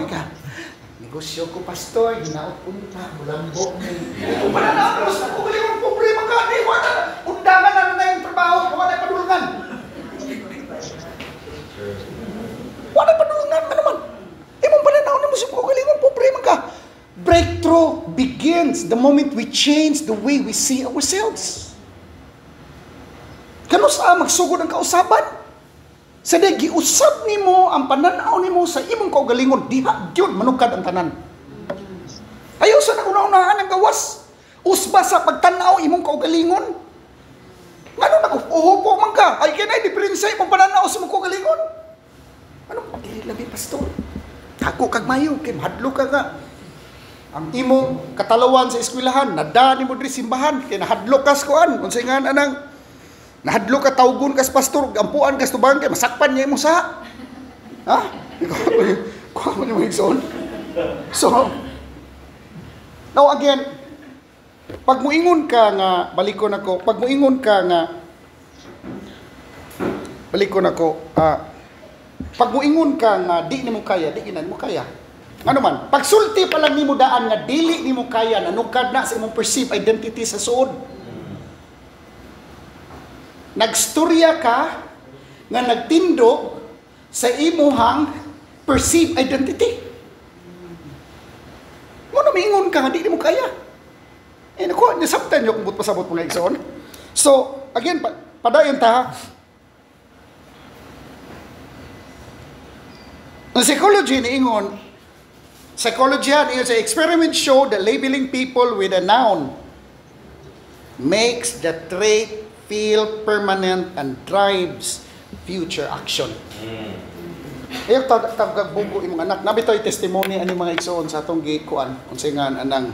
negosyo ko, pastor, ginaot punta, bulambo. Kung mananapos na kung galing ang problema ka, di, wala, undangan na yung trabaho, wala padulungan. Wala padulungan ka naman. Mong pananaw na mo sa kung galing ang problema ka. Breakthrough begins the moment we change the way we see ourselves. Kano sa magsugod ang kausaban? Sa giusab nimo ang pananaw nimo sa imong kaugalingon, diha gyud manukad ang tanan. Ayaw sa nauna-unahan ang gawas. Usba sa pagtanaw imong kaugalingon. Ngano nag-uhupo man ka? Ay kinay diferensya imong pananaw sa imong kaugalingon. Ano dili labi pastor? Ako kag mayo kay mahadlo ka nga. Ang imong katalawan sa eskwelahan, nada nimo diri simbahan kay nahadlo kas kuan. Unsay nga anang nahadlo ka tawgon kas pastor, ampuan kas tubangan kay masakpan niya imong sa. Ha? Kuha mo ni Wilson. So, now again, pag muingon ka nga, balikon ako, pag muingon ka nga, balikon ako, pag muingon ka nga, di ni mo kaya, di ginan mo kaya. Ano man, pag sulti pa lang ni mo daan nga, dili ni mo kaya, nanukad na sa imong perceived identity sa suod. Nagstorya ka nga nagtindog sa imuhang perceived identity. Mo na mingon ka nga di mo kaya. Eh nako, nasabtan niyo kung but pasabot mga igsoon. So, again, padayon ta. Ang psychology niingon, psychology is an experiment show that labeling people with a noun makes the trait feel permanent and drives future action. Ayaw tagagbunggo imong anak. Nabitoy testimony ani mga igsoon sa atong gikuan unsay nga anang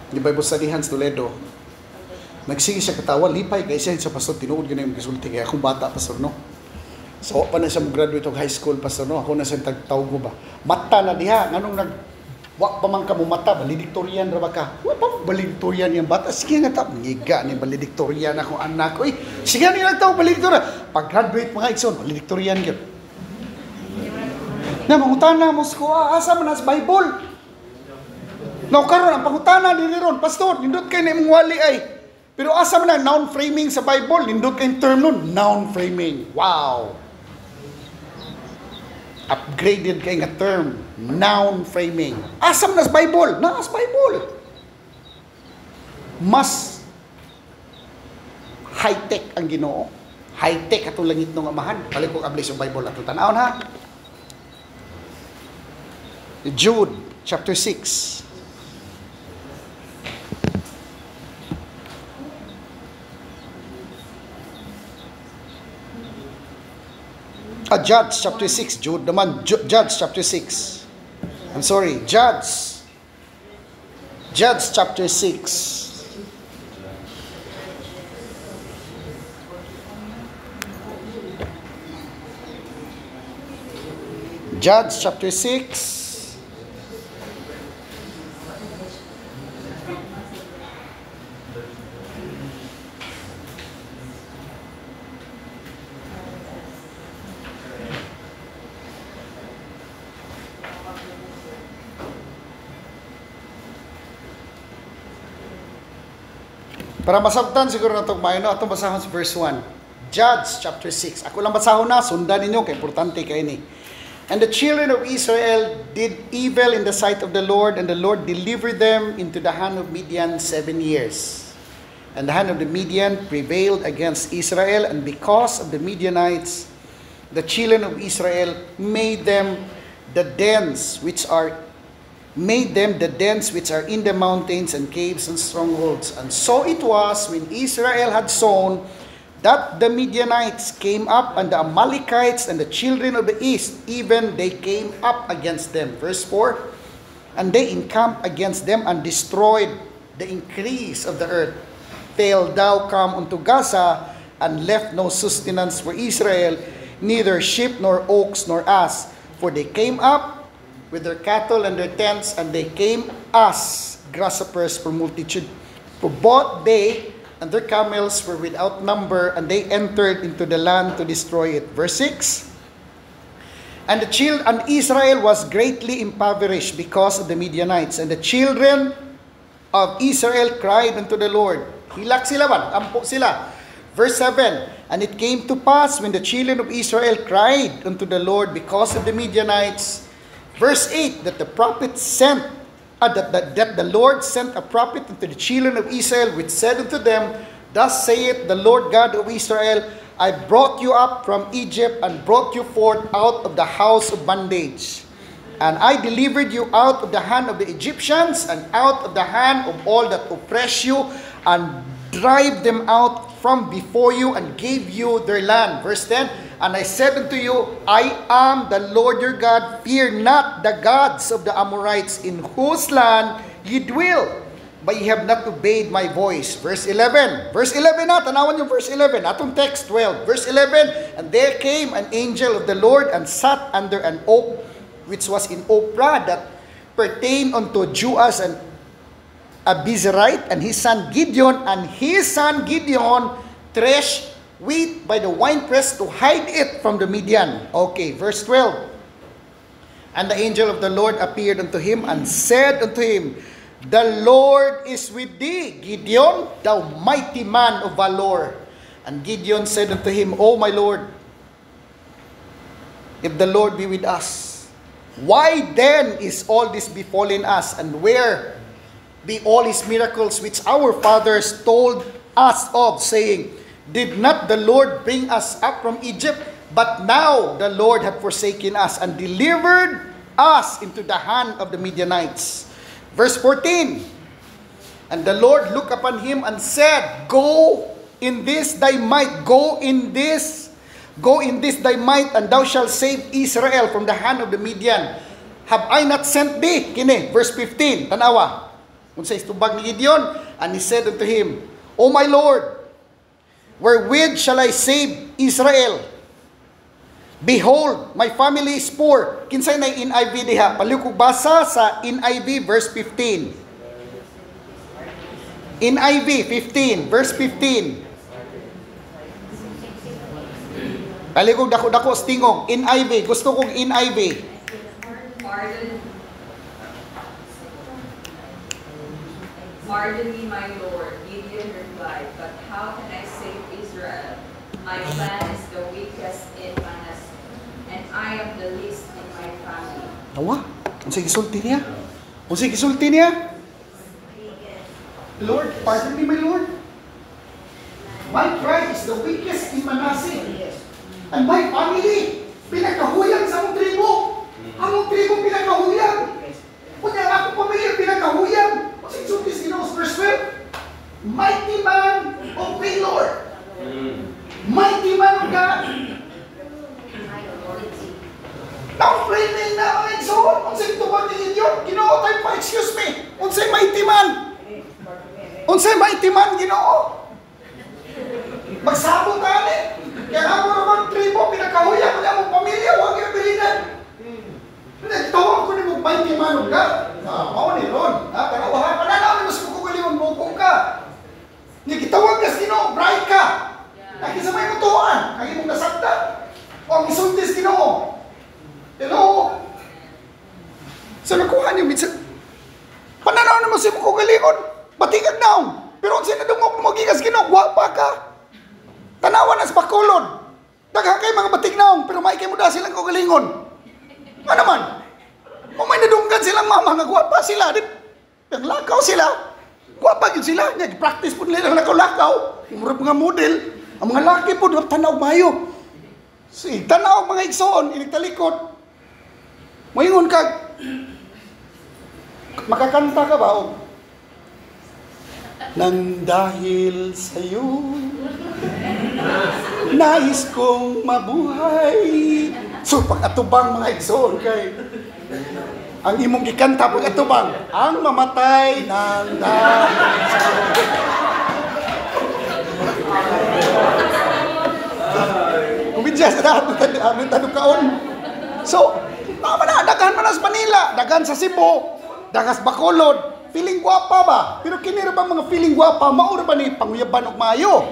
di Bible studyhan sa Toledo. Nagsige siya katawa, lipay kay siya sa pastor, tinuod gyud na yung gisulti kay akong bata pastor no. So pa na siya mo-graduate og high school pastor no. Ako na siya tagtawgo ba. Mata na diha nganong nag wa pa man ka mo mata, valedictorian ra ba ka? Wa pa valedictorian yang bata. Sige nga ta, ngiga ni valedictorian ako anak. Uy, sige ni nagtaw valedictorian. Pag graduate mga igsoon, valedictorian gyud. Na mangutana mo sa asa man as Bible. No karon ang pangutana dili ron, pastor, nindot kay na imong wali ay. Pero asa man ang noun framing sa Bible, nindot kay term nun, noun framing. Wow. Upgraded kay nga term, noun framing. Asa man as Bible? Na as Bible. Mas high-tech ang Ginoo. High-tech atong langit ng amahan. Balik ko ablis yung Bible atong tanawon ha. Jude chapter 6. Judge chapter 6. Jude naman. Judge chapter 6. I'm sorry. Judge chapter 6. Judge chapter 6. Para masabtan siguro na itong maino, atong basahon sa verse 1. Judge chapter 6. Ako lang basahon na, sundan ninyo, kay importante kayo ni. And the children of Israel did evil in the sight of the Lord, and the Lord delivered them into the hand of Midian 7 years. And the hand of the Midian prevailed against Israel, and because of the Midianites, the children of Israel made them the dens which are in the mountains and caves and strongholds. And so it was when Israel had sown that the Midianites came up, and the Amalekites and the children of the east, even they came up against them. Verse 4, and they encamped against them and destroyed the increase of the earth. Till thou come unto Gaza, and left no sustenance for Israel, neither sheep nor ox nor ass, for they came up with their cattle and their tents, and they came as grasshoppers for multitude. For both they and their camels were without number, and they entered into the land to destroy it. Verse 6, and Israel was greatly impoverished because of the Midianites, and the children of Israel cried unto the Lord. Hilak sila ba? Ampo sila. Verse 7, and it came to pass when the children of Israel cried unto the Lord because of the Midianites. Verse 8, that the Lord sent a prophet unto the children of Israel, which said unto them, thus saith the Lord God of Israel, I brought you up from Egypt, and brought you forth out of the house of bondage. And I delivered you out of the hand of the Egyptians, and out of the hand of all that oppress you, and drive them out from before you, and gave you their land. Verse 10, and I said unto you, I am the Lord your God, fear not the gods of the Amorites, in whose land ye dwell, but ye have not obeyed my voice. Verse 11. Verse 11 na, tanawan yung verse 11. Atong text 12. Verse 11, and there came an angel of the Lord, and sat under an oak, which was in Ophrah, that pertained unto Joas and Abizarite, and his son Gideon, threshed wheat by the winepress to hide it from the Midian. Okay, verse 12. And the angel of the Lord appeared unto him, and said unto him, the Lord is with thee, Gideon, thou mighty man of valor. And Gideon said unto him, O my Lord, if the Lord be with us, why then is all this befallen us? And where be all his miracles which our fathers told us of, saying, did not the Lord bring us up from Egypt? But now the Lord hath forsaken us, and delivered us into the hand of the Midianites. Verse 14, and the Lord looked upon him, and said, go in this thy might, go in this Go in this thy might, and thou shalt save Israel from the hand of the Midian. Have I not sent thee? Kini, verse 15, tanawa. Unsay istubag ni Gideon, and he said unto him, O my Lord, wherewith shall I save Israel? Behold, my family is poor. Kinsay na NIV diha. Palihog basa sa NIV verse 15. NIV 15, verse 15. Palihog dako-dako stingog. NIV, gusto kong NIV. Pardon me, my Lord, Gideon replied, but how can I save Israel? My clan is the weakest in Manasseh, and I am the least in my family. Nawa? Unsay gisulti niya? Unsay gisulti niya? Lord, pardon me, my Lord. My tribe is the weakest in Manasseh. And my family, pinagkahuyan sa among tribo. Among tribo pinagkahuyan. Kunya ako pamilya pinagkahuyan. Kasi Sultis Ginoos verse 12. Mighty man of valor. Mighty man of God. Now framing na ang exhort. Unsay tubag ni Gideon? Ginoo tayo pa, excuse me. Unsay mighty man? Unsay mighty man, Ginoo? Magsabot tani. Kaya ako naman tribo, pinakahuyan ko niya mong pamilya, huwag yung bilinan. Nagtawag ko ni mong mighty man of God. Mao ni Ron. Kanawahan, pananaw mo sa kukuliwan mo kung ka. Nagitawag ka sa Ginoo, bright ka. Nakisa may mutuan, ang imong nasakta. O ang isultis Ginoo. Hello? Sa nakuha niyo, minsan, pananaw naman sa imong kukuliwan, batigag naong. Pero kung sinadungok mo magigas Ginoo, guwapa ka. Tanawan na sa Bacolod. Dagha kay mga batignaong, pero maikay mo da silang kukulingon. Ano man? Kung may nadunggan silang mama, nga guwapa sila. Ang lakaw sila. Guwapa yun sila. Nag-practice po nila ng lakaw-lakaw. Yung mga model. Ang mga laki po, tanaw mayo. Si tanaw mga igsoon, inigtalikot. Mayingon ka, makakanta ka ba? O, nang dahil sa'yo, nais kong mabuhay. So, pag-atubang mga igsoon kay ang imong gikanta pag-atubang, ang mamatay ng dahil sa'yo. Kumidya sa dahat ng tanukaon. So, tama na, daghan man sa Manila, daghan sa Cebu, daghan sa Bacolod. Feeling guwapa ba? Pero kinira ba mga feeling guwapa, maura ba ni panguyaban og maayo?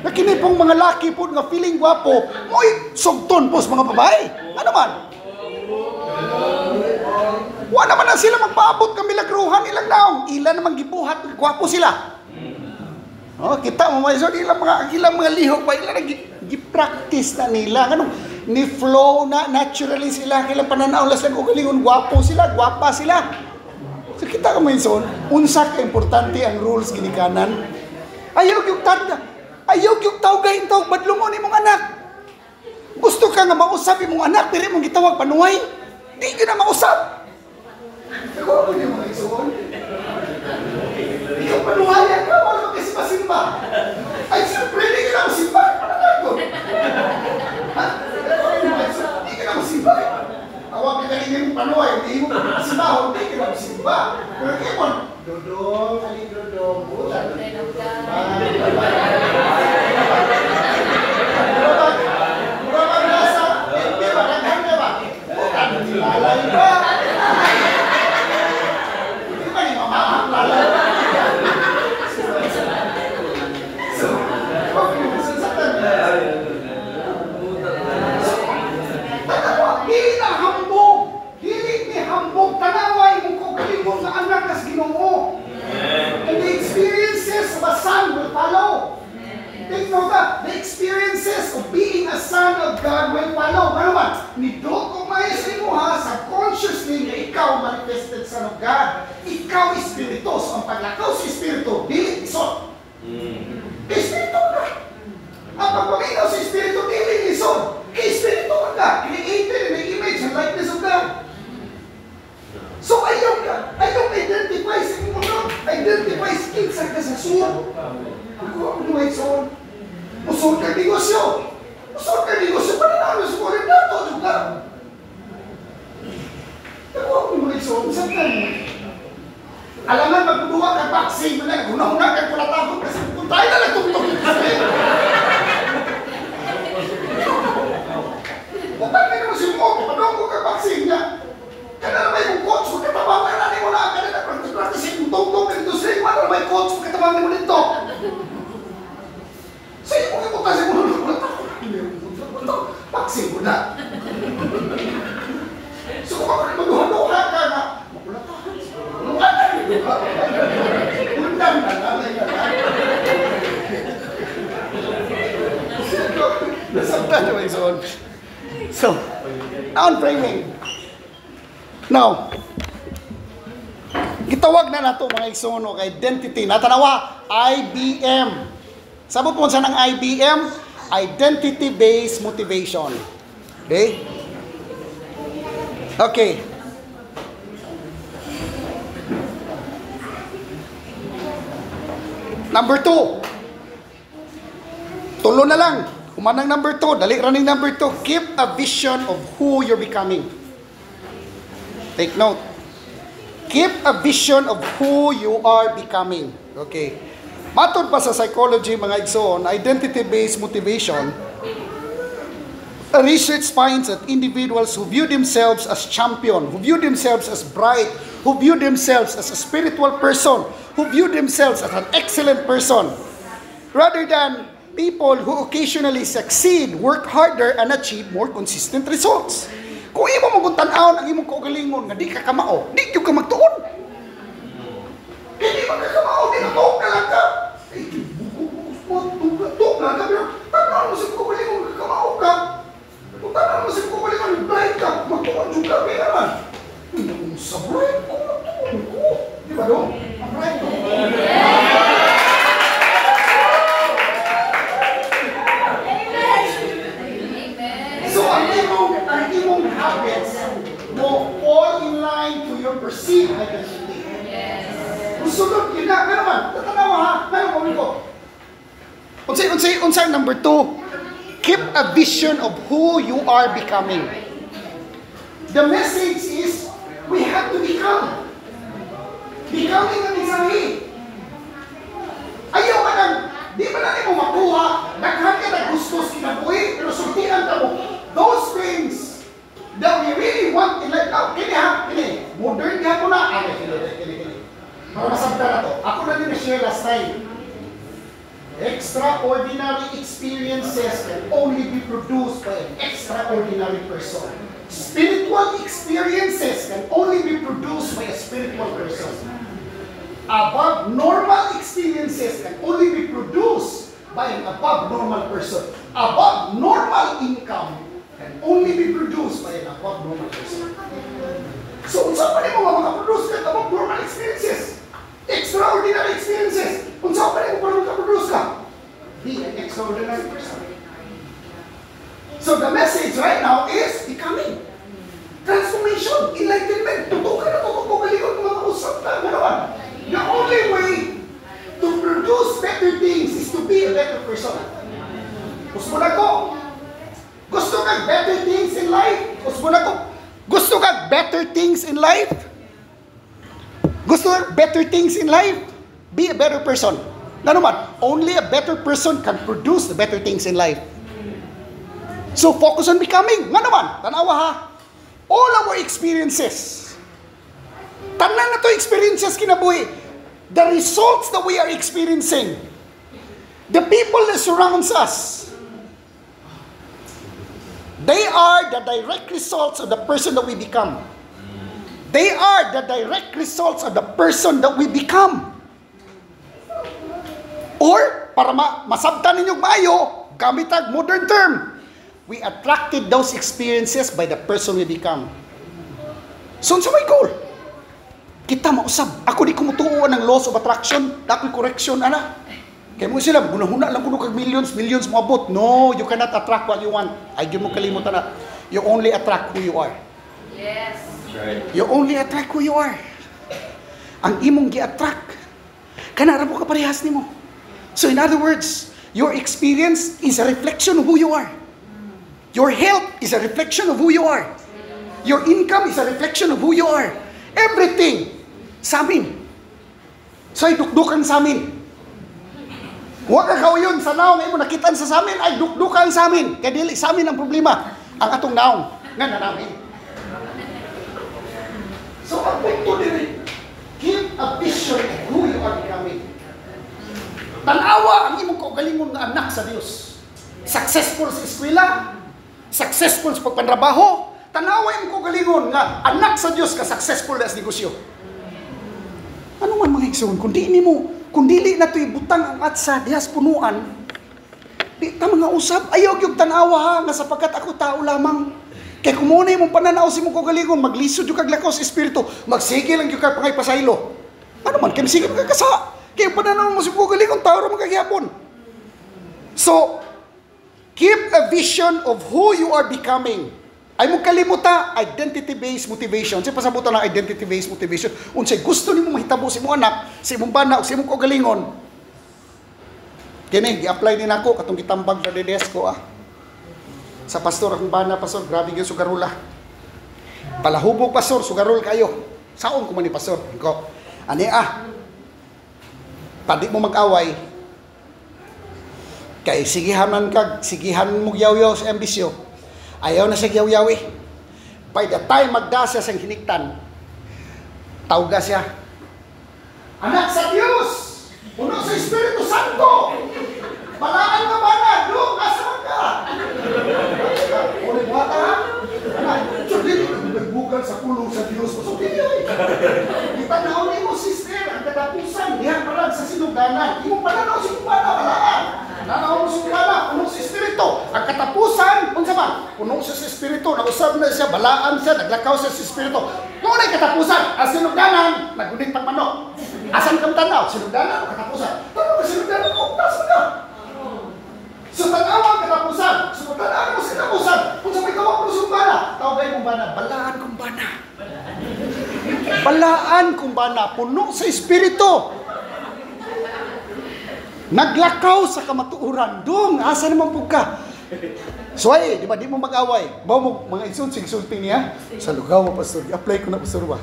Na kini pong mga laki po nga feeling guwapo, mo'y sugton po sa mga babae. Ano man? Wala naman na sila magpaabot ng milagruhan ilang naong. Ilan naman gibuhat, guwapo sila. Oh, kita mo mga iso, ilang mga lihok pa, ilang gi-practice na nila. Ano? Ni flow na, naturally sila, ilang pananaw lang sila, ugalingon, guwapo sila, guwapa sila. So kita ka mga iso, unsa ka importante ang rules ginikanan. Ayaw yung tanda. Ayaw yung tawgayin tawag badlungon ni mong anak. Gusto ka nga mausap yung mong anak, pero mong gitawag panuway. Di ka na mausap. Ikaw ko niya mga isuon. Ikaw panuwayan ka, wala kasi masimba. Ay, siyempre, di ka na masimba. Pananay ko. Ha? Di ka na masimba. Awag ka kanina yung panuway, hindi mo masimba, hindi ka na masimba. Pero kaya mo, dodong, aling dodong, bulan. And the experiences of a son will follow. Take note that the experiences of being a son of God will follow. Ano man? Nidot o may sinuha subconsciously na ikaw manifested son of God. Ikaw espiritus. Ang paglakaw sa espiritu, dili isot. Espiritu ka. Ang pagpaminaw sa espiritu, dili isot. Espiritu ka. Created in the image and likeness of God. So ayaw ka. Ayaw identify sa mundo. Identify sa kinsa ka sa suot. Ako ang mga ison. Musod ka negosyo. So, kaya ko siya pananaw sa kulit na ito. Juga. Ako ako mga igsoon. Saan ka? Alangan magbuduwa ka vaccine. Guna-guna ka pula takot. Kasi kung tayo na nagtugtog. Bakit ka naman si mo? Padong ko ka vaccine niya. Kada na may kong coach. Magkatabang ka na mo na. Kada na practice kong tong-tong. Ganito sila. Mana na may coach. Magkatabang mo nito. Sa iyo kong iputas mo na. Vaksin ko na. So kung ako magduha-duha ka na, makulatahan. Undang na nanay ka na. Nasabta niyo yung soon. So, noun framing. Now, gitawag na nato mga igsoon o identity. Natanawa, IBM. Sabot mo sa ng IBM? Identity-based motivation. Okay? Okay. Number 2. Tulo na lang. Umanang number 2. Dali running number 2. Keep a vision of who you're becoming. Take note. Keep a vision of who you are becoming. Okay. Matod pa sa psychology, mga igsoon, identity-based motivation, research finds that individuals who view themselves as champion, who view themselves as bright, who view themselves as a spiritual person, who view themselves as an excellent person, rather than people who occasionally succeed, work harder, and achieve more consistent results. Kung imo mong tan-aon ang imong kaugalingon nga di ka kamao, di ka magtuon. Hindi magkakamao, di na tuog na lang ka. Tuog na lang ka, pero tanaan mo sa kaugalingon, kamao ka. Kung tanaan mo sa kaugalingon, blind ka, magtuon juga, kaya naman. Sa blind ko, magtuon ko. Di ba no? Ang blind ko. So, ang imong habits mo all in line to your perceived identity. Sunod yun na, ano man, tatanawa ha, ano ko. Unsay number 2, keep a vision of who you are becoming. The message is, we have to become. Becoming ang isahi. Ayaw ka nang, di ba natin mo makuha, naghan ka na gustos kinabuhi, pero sultihan ka mo. Those things that we really want in life, now, kini, modern ka po na, kini. Para masabta na to. Ako na din na-share last time. Extraordinary experiences can only be produced by an extraordinary person. Spiritual experiences can only be produced by a spiritual person. Above normal experiences can only be produced by an above normal person. Above normal income can only be produced by an above normal person. So, unsa pa rin mo makaproduce ka above normal experiences? Extraordinary experiences. Kung saan pa rin mo parang makaproduce ka? Be an extraordinary person. So, the message right now is becoming. Transformation, enlightenment. Tutok ka na, tutok mo kalikot mga kausap na. Ganawan. The only way to produce better things is to be a better person. Gusto na ko. Gusto kag better things in life? Gusto na ko. Gusto kag better things in life? Gusto kag better things in life? Be a better person. Ano man, only a better person can produce the better things in life. So focus on becoming. Nga naman, tanawa ha. All our experiences. Tanan na to experiences kinabuhi. The results that we are experiencing. The people that surrounds us. They are the direct results of the person that we become. They are the direct results of the person that we become. Or, para masabtan ninyo maayo, gamit ang modern term, we attracted those experiences by the person we become. So, sa may goal? Kita mausab. Ako di kumutuon ng laws of attraction. Ako'y correction, ana. Kaya mo sila, gunahuna lang kuno kag millions mo abot. No, you cannot attract what you want. Ay, yun mo kalimutan na. You only attract who you are. Yes. Right. You only attract who you are. Ang imong gi-attract, kanara mo kaparehas nimo. So in other words, your experience is a reflection of who you are. Your health is a reflection of who you are. Your income is a reflection of who you are. Everything sa amin. So, dukdukan sa amin. Huwag ka yun sa naong ay mo nakitaan sa amin, ay dukdukan sa amin. Kaya dili sa amin ang problema. Ang atong naong, nga na namin. So, ang punto din, give a vision of who you are becoming. Tanawa ang imong kaugalingon nga anak sa Dios. Successful sa eskwela, successful sa pagpanrabaho, tanawa imong kaugalingon nga anak sa Dios ka successful sa negosyo. Ano man mga igsoon, kung dili na to'y butang ang atsa dihas punuan, di ta mga usab, ayaw yung tanawa ha, nga sapagkat ako tao lamang. Kaya kung muna yung pananaw si mong kaugalingon, maglisod yung kaglakaw sa espiritu, magsige lang yung pangay pasaylo. Ano man, kaya sige magkakasa. Kaya pananaw mo si mong kaugalingon, tao rin magkagyapon. So, keep a vision of who you are becoming. Ay mo kalimuta, identity-based motivation. Siya pasabutan ng identity-based motivation. Unsay gusto nimo mahitabo sa imong anak, sa imong bana, o sa imong kaugalingon. Kini, gi-apply din ako, katong gitambag na DDS ko Sa pastor, akong bana, pastor, grabe yung sugarula. Palahubog, pastor, sugarul kayo. Saon ko man ni pastor? Ko, padi mo mag-away, kay sigihan mo yaw-yaw sa ambisyo. Ayaw na siya yaw-yaw eh. By the time magdasya sa hiniktan, tawga siya, anak sa Diyos, puno sa Espiritu Santo, balaan ka ba na? Doon, asaman ka? Ulit bata ha? Anak, hindi nagbugan sa pulong sa Diyos. So, hindi yun. Itanawin mo, sister, ang katapusan, diyan parang sa sinugdanan. Hindi mo pananaw sa kumana, balaan. Nanaw mo sa kumana, puno sa Espiritu. Ang katapusan, kung saan, puno sa Espiritu, nausap na siya, balaan siya, naglakaw siya sa Espiritu. Kung ano yung katapusan, ang sinugdanan, nagunit pang manok. Asan kang tanaw? Sinugdanan o katapusan? Tanaw ka sinugdanan ko, taas mo na. So, tanaw ang katapusan. So, tanaw mo sa katapusan. Kung sa may kawak mo sa kumbana, tawagay kong bana, balaan kong bana. Balaan kong bana, puno sa Espiritu. Naglakaw sa kamatuuran. Doon, asa naman po ka? So ay, di ba, di mo mag-away. Bawa mo, mga insulting niya. Sa lugaw, pastor, i-apply ko na, pastor ba?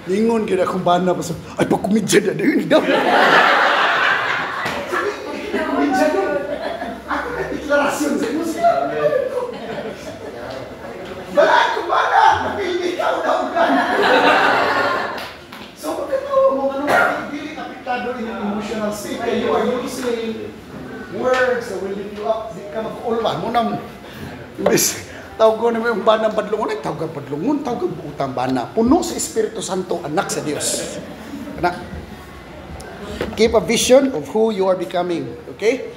Lingon, gina akong bana, pastor. Ay, pagkumidya na doon. Kumidya doon. Ako na deklarasyon sa muslim. Balaan kong bana, napili ka, udaw-udan. So, magkatawa mo, hindi apektado in your emotional state. Kaya you are using words that will lift you up. Di ka mag-ulwan. Munang, tawag ko na yung banang badlungon. Ay, tawag ka badlungon. Tawag ka butang bana. Puno sa Espiritu Santo, anak sa Diyos. Anak. Keep a vision of who you are becoming. Okay?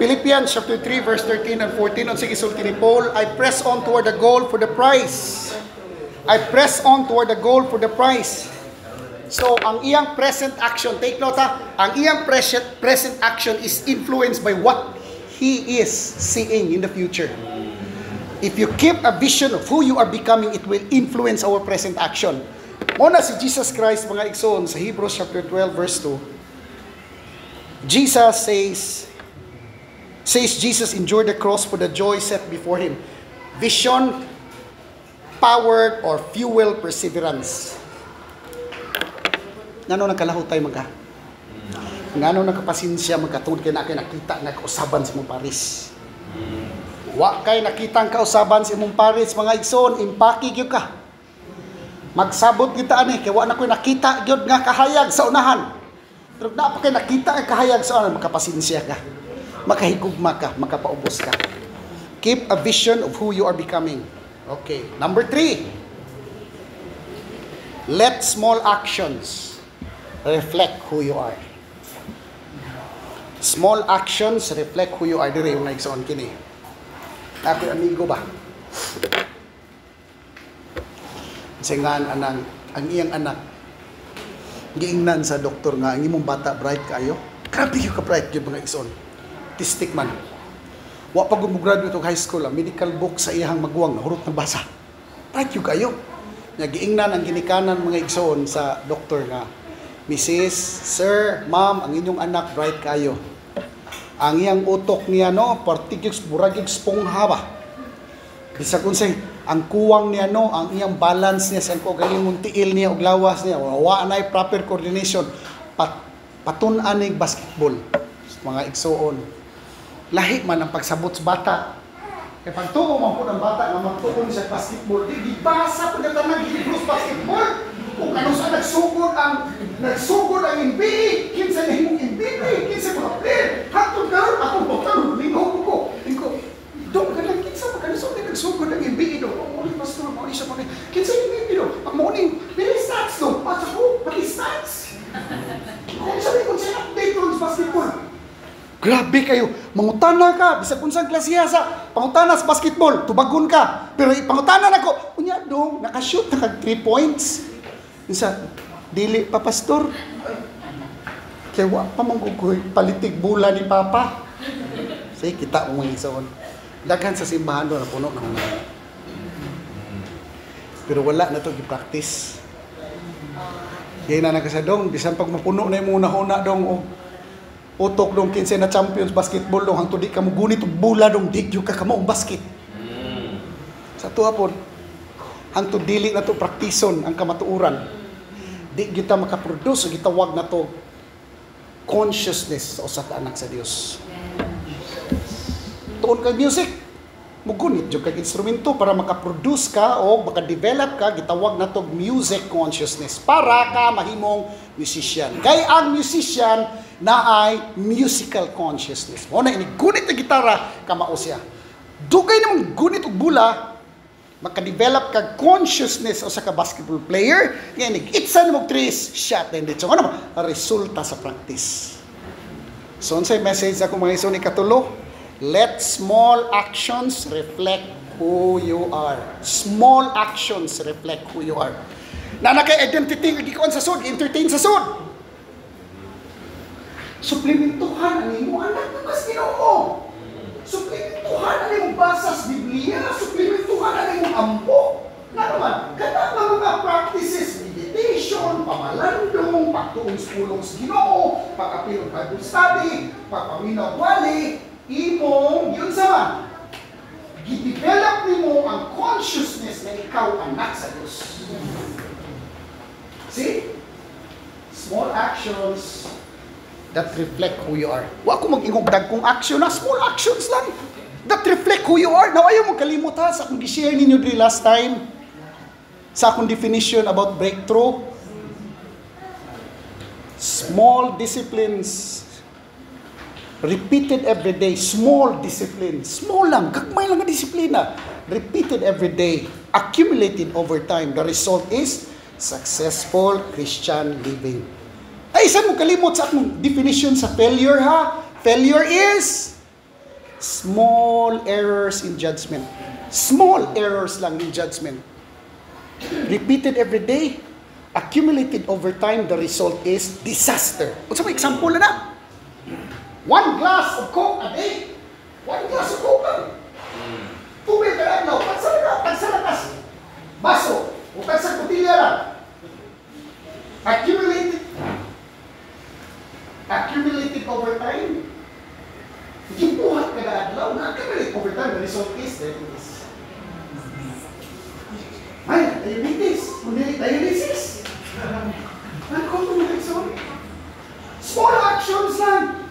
Philippians chapter 3, verse 13 and 14. Ang sige sulti ni Paul, I press on toward the goal for the prize. I press on toward the goal for the prize. So, ang iyang present action, take note ha, ang iyang present action is influenced by what he is seeing in the future. If you keep a vision of who you are becoming, it will influence our present action. Muna si Jesus Christ, mga igsoon, sa Hebrews chapter 12, verse 2, Jesus says Jesus endured the cross for the joy set before him. Vision, powered, or fuel perseverance. Ngano nagkalahutay magka? Ngano nagkapasinsya magkatungod kay nakita nga kausaban sa imong paris. Wa kay nakita ang kausaban sa imong paris, mga igsoon, impaki gyud ka. Magsabot kita ani kay wa na koy nakita gyud nga kahayag sa unahan. Pero na pa kay nakita ang kahayag sa unahan, makapasinsya ka. Makahigugma ka, makapaubos ka. Keep a vision of who you are becoming. Okay. Number 3. Let small actions reflect who you are. Small actions reflect who you are. Dire yung naigsoon kini. Ako amigo ba? Singan ang iyang anak. Giingnan sa doktor nga ang imong bata bright kayo. Grabe yung ka-bright yung mga igsoon. Tistik man. Wa pa gud mo graduate og high school, medical book sa iyang maguwang hurot ng basa. Bright yung kayo. Giingnan ang ginikanan mga igsoon sa doktor nga, Mrs. Sir, Ma'am, ang inyong anak bright kayo. ang iyang utok niya no, partigyos buragig spongha ba. Bisag unsay ang kuwang niya no, ang iyang balance niya sa kaugalingong tiil niya ug lawas niya, wa nay proper coordination. Patun-an ning basketball. Mga igsuon. Lahi man ang pagsabot sa bata. Kaya pagtuo man po ng bata na magtuon sa basketball, di gibasa po na tanang libros basketball. Kung ano sa nagsugod ang NBA, kinsa na himong NBA, kinsa mga player. Hatod karon akong botang linggo ko. Dong kanang kinsa magkanusod na nagsugod ang NBA do. Mo ni pastor mo ni siya mo. Kinsa yung NBA do? Ang mo ni very stats do. Pasa ko pati stats. Kung sabi ko sa update on basketball. Grabe kayo, mangutana ka, bisag unsang klasiya sa pangutana sa basketball, tubagon ka. Pero pangutana na ko, unya dong, nakashoot na kag 3 points. Isa, dili pa pastor. Kaya wa pa manggugoy, palitig bula ni Papa. Say, kita mo mga isaon. Daghan sa simbahan doon, puno na mga. Pero wala na to gi-practice. Kaya na nakasadong, bisan pag mapuno na yung una-una dong, utok dong 15 na champions basketball dong hangtod di ka mo gunit ug bula dong digyo ka kamo og basket. Sa tuwa po hangtod dili na to praktison ang kamatuoran. Di kita makaproduce og gitawag na to consciousness sa usa ka anak sa Dios. Tuon kag music, mugunit jud kag instrumento para makaproduce ka o maka-develop ka, gitawag na to music consciousness para ka mahimong musician. Kay ang musician na ay musical consciousness. Mo na ini gunit na gitara kamao siya. Dugay namang gunit og bula maka-develop kag consciousness o sa ka basketball player, ngani itsan mo 3 shot and so ano resulta sa practice. So unsay message ako mga igsoon ikatulo? Let small actions reflect who you are. Small actions reflect who you are. Na naka-identity nga gikuan sa sud, entertain sa sud. Suplementuhan ang imo anak ng Ginoo. Suplementuhan ang imo basa sa Biblia, suplementuhan ang imo ampo. Na naman, kada mga practices, meditation, pamalandong, pagtuong sa pulong sa Ginoo, pag-apil ng Bible study, pagpaminaw wali, imong yun sama. Gidevelop nimo ang consciousness na ikaw anak sa Diyos. See? Small actions that reflect who you are. Wa ko mag-ingog dagkong action na, small actions lang. That reflect who you are. Now, ayaw mo kalimut ha, sa akong gi-share ninyo diri last time, sa akong definition about breakthrough. Small disciplines, repeated every day, small disciplines, small lang, gagmay lang ang disiplina, repeated every day, accumulated over time. The result is successful Christian living. Ay, saan mo kalimot sa akong definition sa failure ha? Failure is small errors in judgment. Small errors lang in judgment. Repeated every day, accumulated over time, the result is disaster. Unsa may example na? 1 glass of Coke a day. 1 glass of Coke lang. Tubig ka lang, pagsalakas. Baso, o sa kutilya lang. Accumulated over time. Gibuhat ka na adlaw, na-accumulate over time. The result is diabetes. Ay, diabetes. Dialysis. Ano kung tumulong? Small actions lang.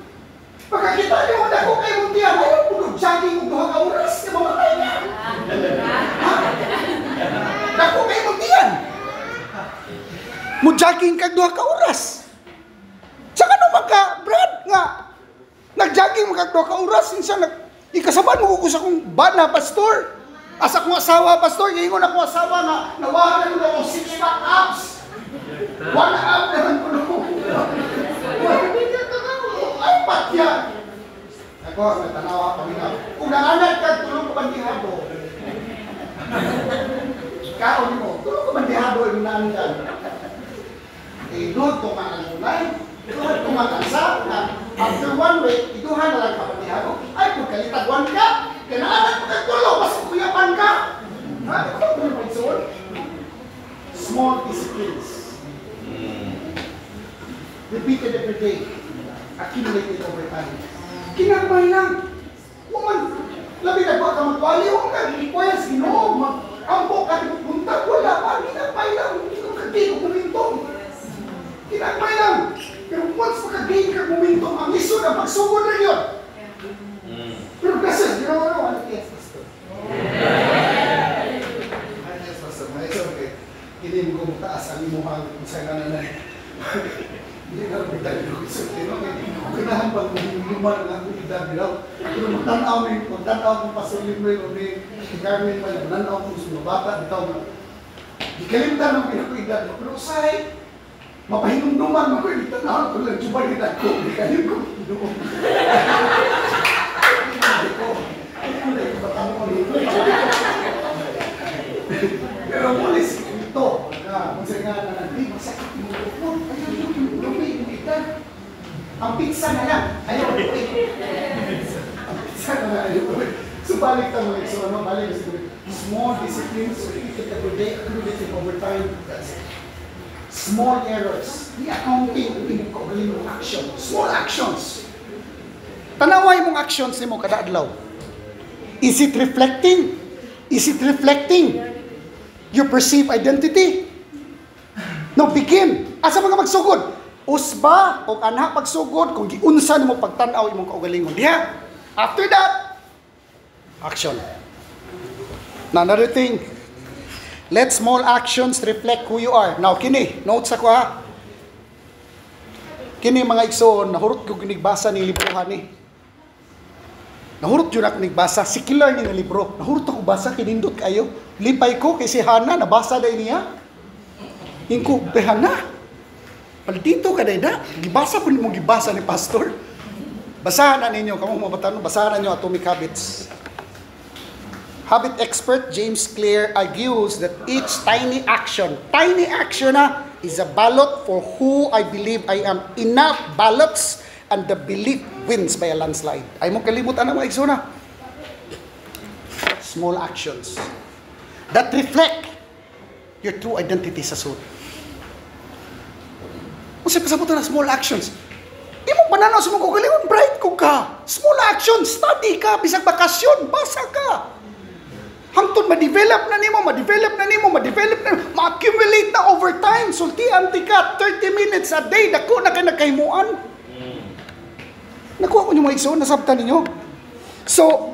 Pagkakita niyo mo na kung kayo mong tiyan, ayaw po nag-jogging kung 2 ka oras, na mamatay na. Dako kayo mong tiyan. Mo-jogging kag 2 ka oras. Saka naman ka, Brad, nga, nag-jogging mo kag 2 ka oras, minsan, ikasaban mo ko sa kong bana, pastor. Asa kong asawa, pastor, ngayon akong asawa nga, nawahan mo akong 6-pack abs. 1 ab naman ko na. Ay, patya. Ako, natanawa pa nila. Kung nanganad ka, tulong ko bandihado. Kaon mo, tulong ko bandihado, yung nangan. Eh, doon tumangan Duhan tumakansa na after 1 week, iduhan na lang kapatihano. Ay, kung kalitagwan ka, kinaanak mo kagtulo, mas kuyapan ka. Ha? Ito mo yung pagsuon. Small disciplines. Repeated every day. Accumulated over time. pang sa nanay. Hindi na rin tayo sa tino. Kinahan pang luma na akong edad daw. Pero magtanaw ng pasulin mo yung Carmen mo, magtanaw mo sa mga bata, bitaw mo. Di kalimtan ng pinakuidad mo. Pero usahay, mapahinumduman mo ko, itanaw ko lang, subay edad ko. Di kalim ko, doon. Hindi ko. Hindi ko batang mo nito. Pero mulis, ito. Kung sa'yo nga na nagdi, masakit mo ko. Ayaw yung dumi, yung edad. Ang pizza na lang. Ayaw yung ang pizza na lang. Ayaw yung so balik tayo mga so ano, balik sa small disciplines, repeated every day, accumulating over time. Small errors. Di accounting, pinagkagaling mong action. Small actions. Tanaway mong actions ni mo kada adlaw. Is it reflecting? Is it reflecting your perceived identity? Now begin. Asa mga magsugod? Usba o anak pagsugod kung giunsa nimo pagtan-aw imong kaugalingon. Diha. After that, action. Now, another thing. Let small actions reflect who you are. Now, kini, notes ako ha. Kini mga igsoon, nahurot ko ginigbasa ni libro ni. Nahurot yun ako nigbasa. Secular ni nga libro. Nahurot ako basa, kinindot kayo. Lipay ko kay si Hana, nabasa dahil niya. Ingko, Hana, paldito ka dahil na. Gibasa po mo gibasa ni Pastor. Basahan na ninyo, kamong mabatan, basahan na ninyo Atomic Habits. Habit expert James Clear argues that each tiny action is a ballot for who I believe I am. Enough ballots and the belief wins by a landslide. Ay mo kalimutan na mga igsuna. Small actions that reflect your true identity sa suit. Kung sa pasabot na small actions, di mo pananaw sa mga kugalingon, bright ko ka. Small actions, study ka, bisag bakasyon, basa ka. Hangtod ma-develop na nimo, ma-accumulate na over time. Sultian tika, 30 minutes a day, dako na kayo nagkahimuan. Nakuha ko nyo mga igsoon, nasabtan ninyo. So,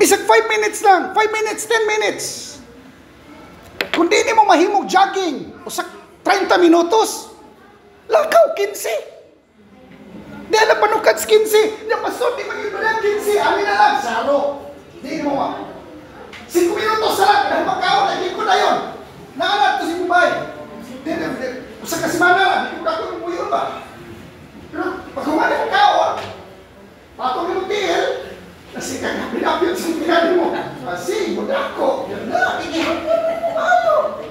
bisag 5 minutes lang, 5 minutes, 10 minutes. Kung di mo mahimog jogging, usak 30 minutos, lakaw, 15. Di alam panukad 15. Di pastor, di magiging na 15. Amin na lang, saro. Di mo ma. 5 minutos sa lang, dahil magkaon, hindi ko na yun. Naalat to si Mubay. Di, usak kasi mana lang, hindi ko na ko yung yun ba? Pero, pag kumali mo kaon, patong yung tihil, kasi kaya pinapit sa pinali mo. Kasi, muda ko. Yan na, tingin. Ano?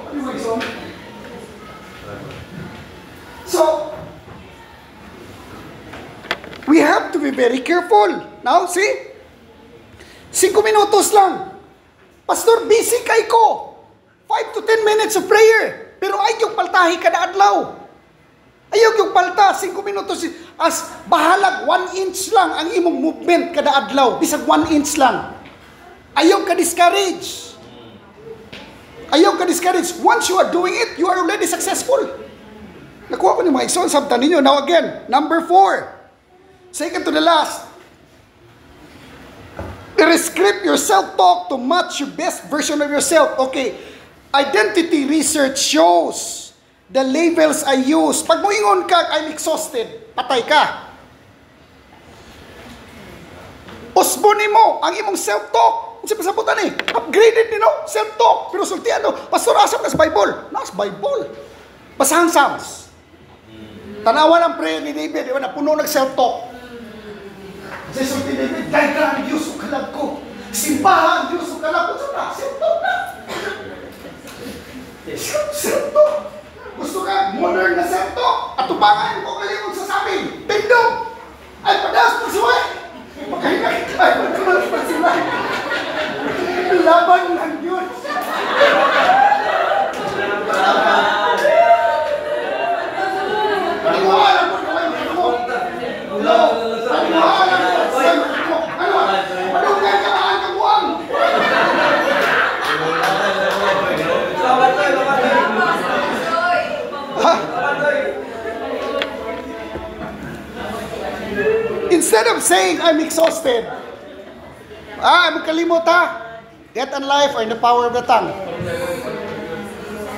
Ano mo iso? So, we have to be very careful. Now, see? 5 minutos lang. Pastor, busy kay ko. 5 to 10 minutes of prayer. Pero ayaw paltahi kada adlaw. Ayaw yung palta, 5 minutos. As bahalag, 1 inch lang ang imong movement kada adlaw. Bisag 1 inch lang. Ayaw ka discourage. Ayaw ka discourage. Once you are doing it, you are already successful. Nakuha ko yung mga igsoon, sabtan ninyo. Now again, number 4. Second to the last. Rescript your self-talk to match your best version of yourself. Okay, identity research shows the labels I use. Pag moingon ka, I'm exhausted, patay ka. Usbonin mo ang imong self-talk. Kasi pasabutan upgraded nino, self-talk. Pero sultian Pastor, asam na sa Bible. Nas Bible. Basahan Psalms. Tanawan ang prayer ni David, di ba, na puno ng self-talk. Kasi sulti David, dahil ka ang Diyos o kalab ko. Simbahan, Diyos o kalab ko. So na, self-talk na. Self-talk. Gusto ka, modern na self-talk. At tubangan ko kalimon sa sabi, pindong. Ay, padas mo siya. Magkahinag tayo, magkamas pa sila. Laban ng Diyos. Paniwalan mo naman mo. No. Paniwalan mo. Ano? Madugay ka maan ng buwang. Instead of saying, I'm exhausted. Magkalimot ha. Death and life are in the power of the tongue.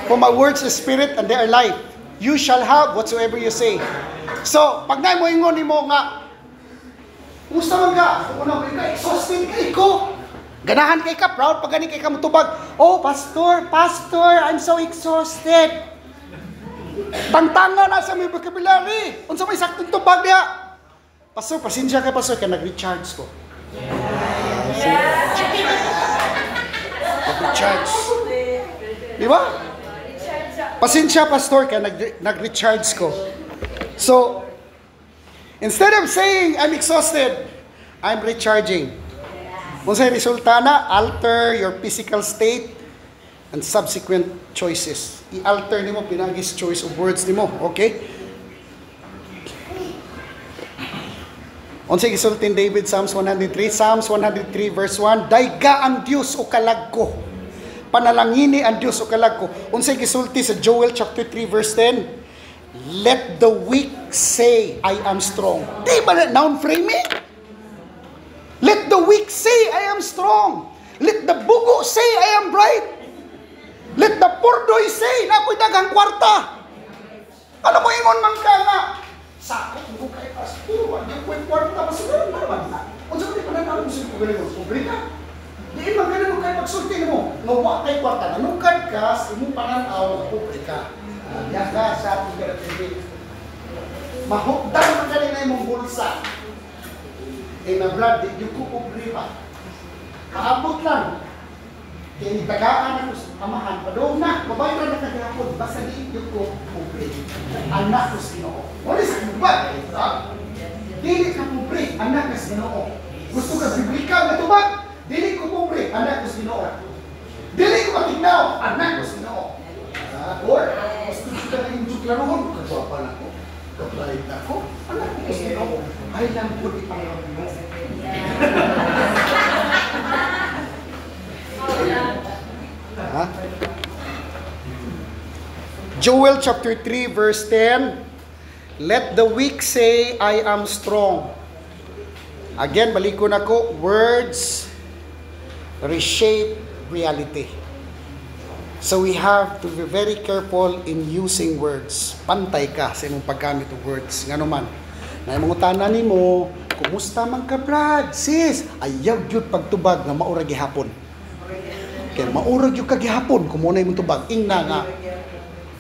For my words is spirit and they are life. You shall have whatsoever you say. So, pag na mo ingon nimo nga, musta man ka? Una mo ka, exhausted ka iko. Ganahan kay ka, proud pag gani kay ka mutubag. Oh, pastor, I'm so exhausted. Tangtanga na sa may vocabulary. Unsa may saktong tubag niya? Pastor, pasensya kay pastor kay nag-recharge ko. Nag-recharge. Di ba? Pasensya pastor kay nag-recharge ko. So, instead of saying I'm exhausted, I'm recharging. Unsay resulta na? Alter your physical state and subsequent choices. I-alter nimo pinagis choice of words nimo, okay? Unsay gisulti ni David Psalms 103? Psalms 103 verse 1, dayga ang Dios o kalagko. Panalangini ang Dios o kalagko. Unsay gisulti sa Joel chapter 3 verse 10? Let the weak say, I am strong. Di ba na noun framing? Let the weak say, I am strong. Let the bugo say, I am bright. Let the pordoy say, na ako'y dagang kwarta. Ano mo ingon man ka nga? Sakot mo kay pastor, wag yung kwarta, masugaro naman na. Kung saan di pa nanalo mo sa pugali mo, pobre ka. Di man ka na kay pagsulti mo, nawa kay kwarta, nanungkad ka, sa imong pananaw, pobre ka. Yaga sa ating karatibig. Mahukdan man ka na imong bulsa. Eh na brad, di yung kupobre pa. Kaabot lang. Kaya tagaan ako sa amahan. Padong na, babayo na kagahapon. Basta di yung kupobre. Anak ko sa Ginoo. Wala sa kubad. Dili ka pobre, anak ko sa Ginoo. Gusto ka biblika na tubag? Dili ko pobre, anak ko sa Ginoo. Dili ko matignaw, anak ko sa Ginoo. Or, gusto ka na yung juklaroon. Kagwapa na ko. Kapalit ako. Anak ko sa Ginoo. Ay lang po di Panginoon mo. Ha? Joel chapter 3 verse 10, let the weak say, I am strong. Again, balikon ako, words reshape reality. So we have to be very careful in using words. Pantay ka sa imong paggamit ng words. Nga naman, na imong utanan nimo, kumusta man ka brad, sis? Ayaw jud pagtubag nga maura gihapon. Kaya maura jud ka gihapon kung muna imong tubag. Ingna nga,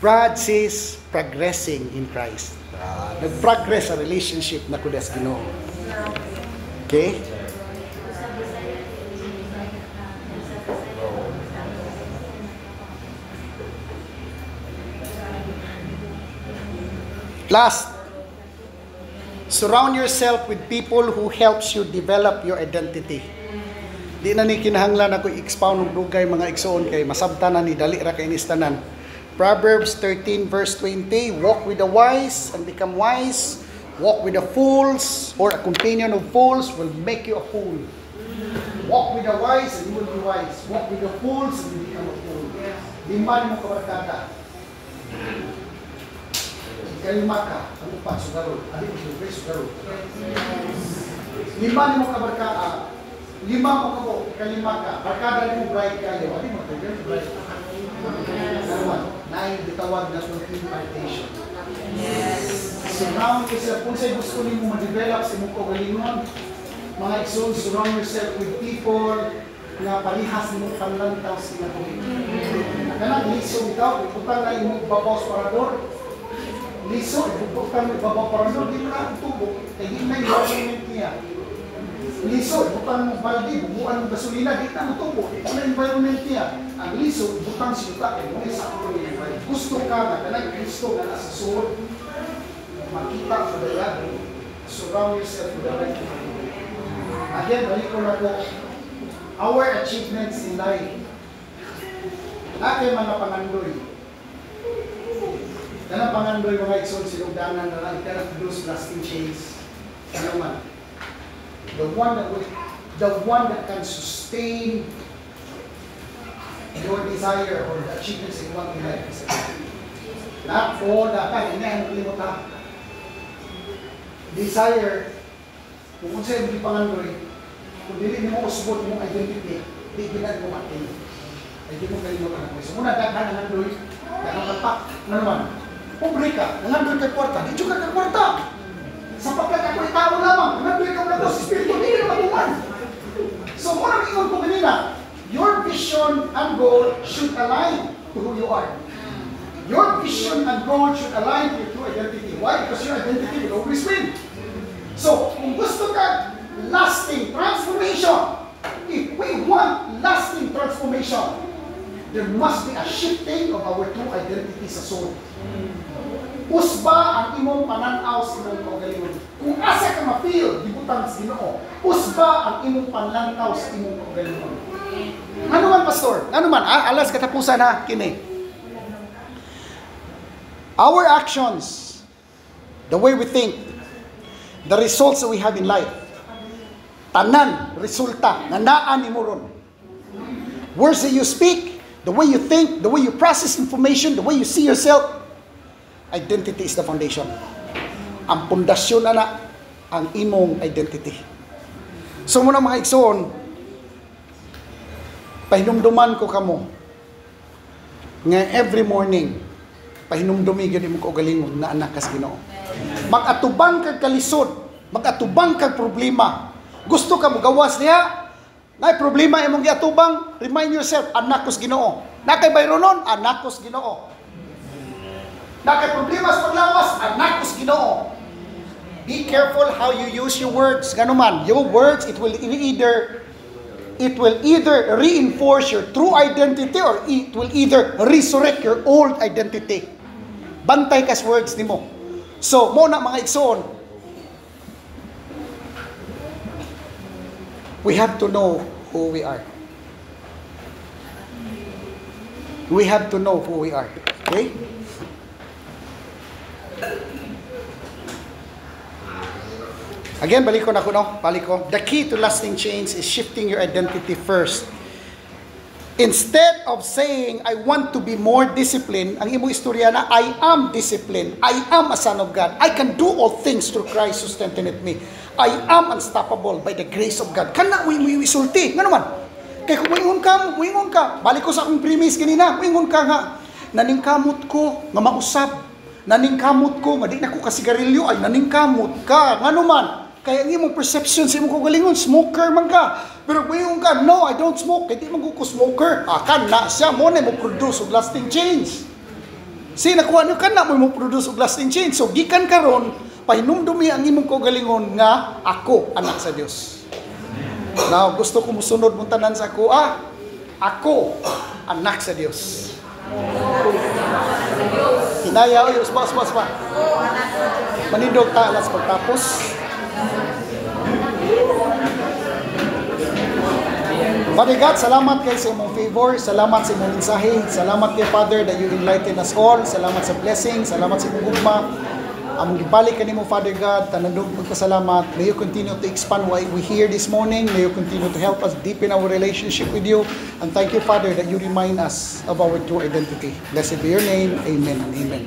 brad, sis, progressing in Christ. Nag-progress sa relationship na kudas Ginoo. Okay? Last, surround yourself with people who helps you develop your identity. Di na ni kinahanglan ako i-expound ng dugay mga igsoon kay masabtan na ni dali ra kay inistanan. Proverbs 13 verse 20, walk with the wise and become wise. Walk with the fools or a companion of fools will make you a fool. Walk with the wise and you will be wise. Walk with the fools and you become a fool. Di man mo kabarkada. Kalima ka, ano pa, sugarol. Adi mo siyempre, sugarol. Lima mo kabarkada. Lima mo ka po, kalima ka. Barkada mo bright kayo. Adi mo, bright. Nine, bitawag na itong impartation. Surround yourself. Kung sa'yo gusto niyo ma-develop sa mong kagalingon, mga igsoon, surround yourself with people na palihas mo panlantaw sila ko. Kanang liso ikaw, iputang na yung babaw sa parador. Liso, iputang na yung babaw parador, di mo na ang tubo. Kaya di na yung environment niya. Liso, iputang mo baldi, bumuan ng gasolina, di na ang tubo. Ito na environment niya. Ang liso, iputang sinuta, kaya mo na sa ako yung environment. Gusto ka na, kanang Kristo na nasa suod. Makita sa daya, surround yourself with the right people. Again, balik ko na po, our achievements in life. Nakay mga pangandoy. Kanang pangandoy mga igsoon sinugdanan na lang, cannot lose lasting change. Ano man? The one that can sustain your desire or the achievements you want in life is not all the time. Inahan mo limot ha. Desire, kung sa'yo hindi pangandoy, kung dili mo usbot mong identity, di ginag mo matin. ay di mo kayo anak mo. So muna daghan ang andoy, daghan ka pa. Ano naman? Pobre ka, nangandoy ka kwarta, di ka ka kwarta. Sapagkat ako ay tao lamang, nangandoy ka mula ko sa Espiritu, hindi ka matuman. So muna ingon ko kanina, your vision and goal should align to who you are. Your vision and goal should align to your true identity. Why? Because your identity will always win. So, kung gusto ka lasting transformation, if we want lasting transformation, there must be a shifting of our true identity sa soul. Usba ang imong pananaw sa imong kaugalingon. Kung asa ka ma-feel, dibutang sa Ginoo, usba ang imong pananaw sa imong kaugalingon. Ano man, Pastor? Ano man? Alas katapusan na, kini. Our actions, the way we think, the results that we have in life, tanan, resulta, nandaan ni Muron. Words that you speak, the way you think, the way you process information, the way you see yourself, identity is the foundation. Ang pundasyon na ang imong identity. So muna mga igsoon, pahinumduman ko kamo, nga every morning, pahinumdumi gani mo kaugalingon na anak kas Ginoo. Mag-atubang kag kalisod, mag-atubang kag problema. Gusto ka mo gawas niya? Nay problema imong giatubang, remind yourself, anak kos Ginoo. Nakay bayronon, anak kos Ginoo. Nakay problema sa paglawas, anak kos Ginoo. Be careful how you use your words. Ngano man, your words it will either reinforce your true identity or it will either resurrect your old identity. Bantay kas words nimo. So, mo na mga igsoon, we have to know who we are. We have to know who we are. Okay? Again, balik ko na ko, no? Balik ko. The key to lasting change is shifting your identity first. Instead of saying, I want to be more disciplined, ang imong istorya na, I am disciplined. I am a son of God. I can do all things through Christ who strengtheneth me. I am unstoppable by the grace of God. Kana mo isulti. Nga naman. Kaya kung muingon ka. Balik ko sa akong premise kanina. Muingon ka nga. Naningkamot ko nga mausap. Naningkamot ko nga di na ko kasigarilyo. Ay naningkamot ka. Nga naman. Kaya ang imong perception sa imong kaugalingon, smoker man ka. Pero kung yung ka, no, I don't smoke. Kaya di man ko smoker. Kan na siya mo na mo produce og lasting change. Nakuha nyo kan na mo produce og lasting change. So, gikan karon pahinumdumi ang imong kaugalingon nga ako, anak sa Dios. Now, gusto ko musunod mong tanan sa ako, ako, anak sa Dios. Kinaya, oy, uspa. Manindog ta alas pagtapos. Father God, salamat kay sa imong favor, salamat sa imong mensahe, salamat kay Father that you enlighten us all, salamat sa blessing, salamat sa imong gugma. Among gibalik kanimo Father God, tanandog magpasalamat. May you continue to expand what we hear this morning, may you continue to help us deepen our relationship with you, and thank you Father that you remind us of our true identity. Blessed be your name, amen and amen.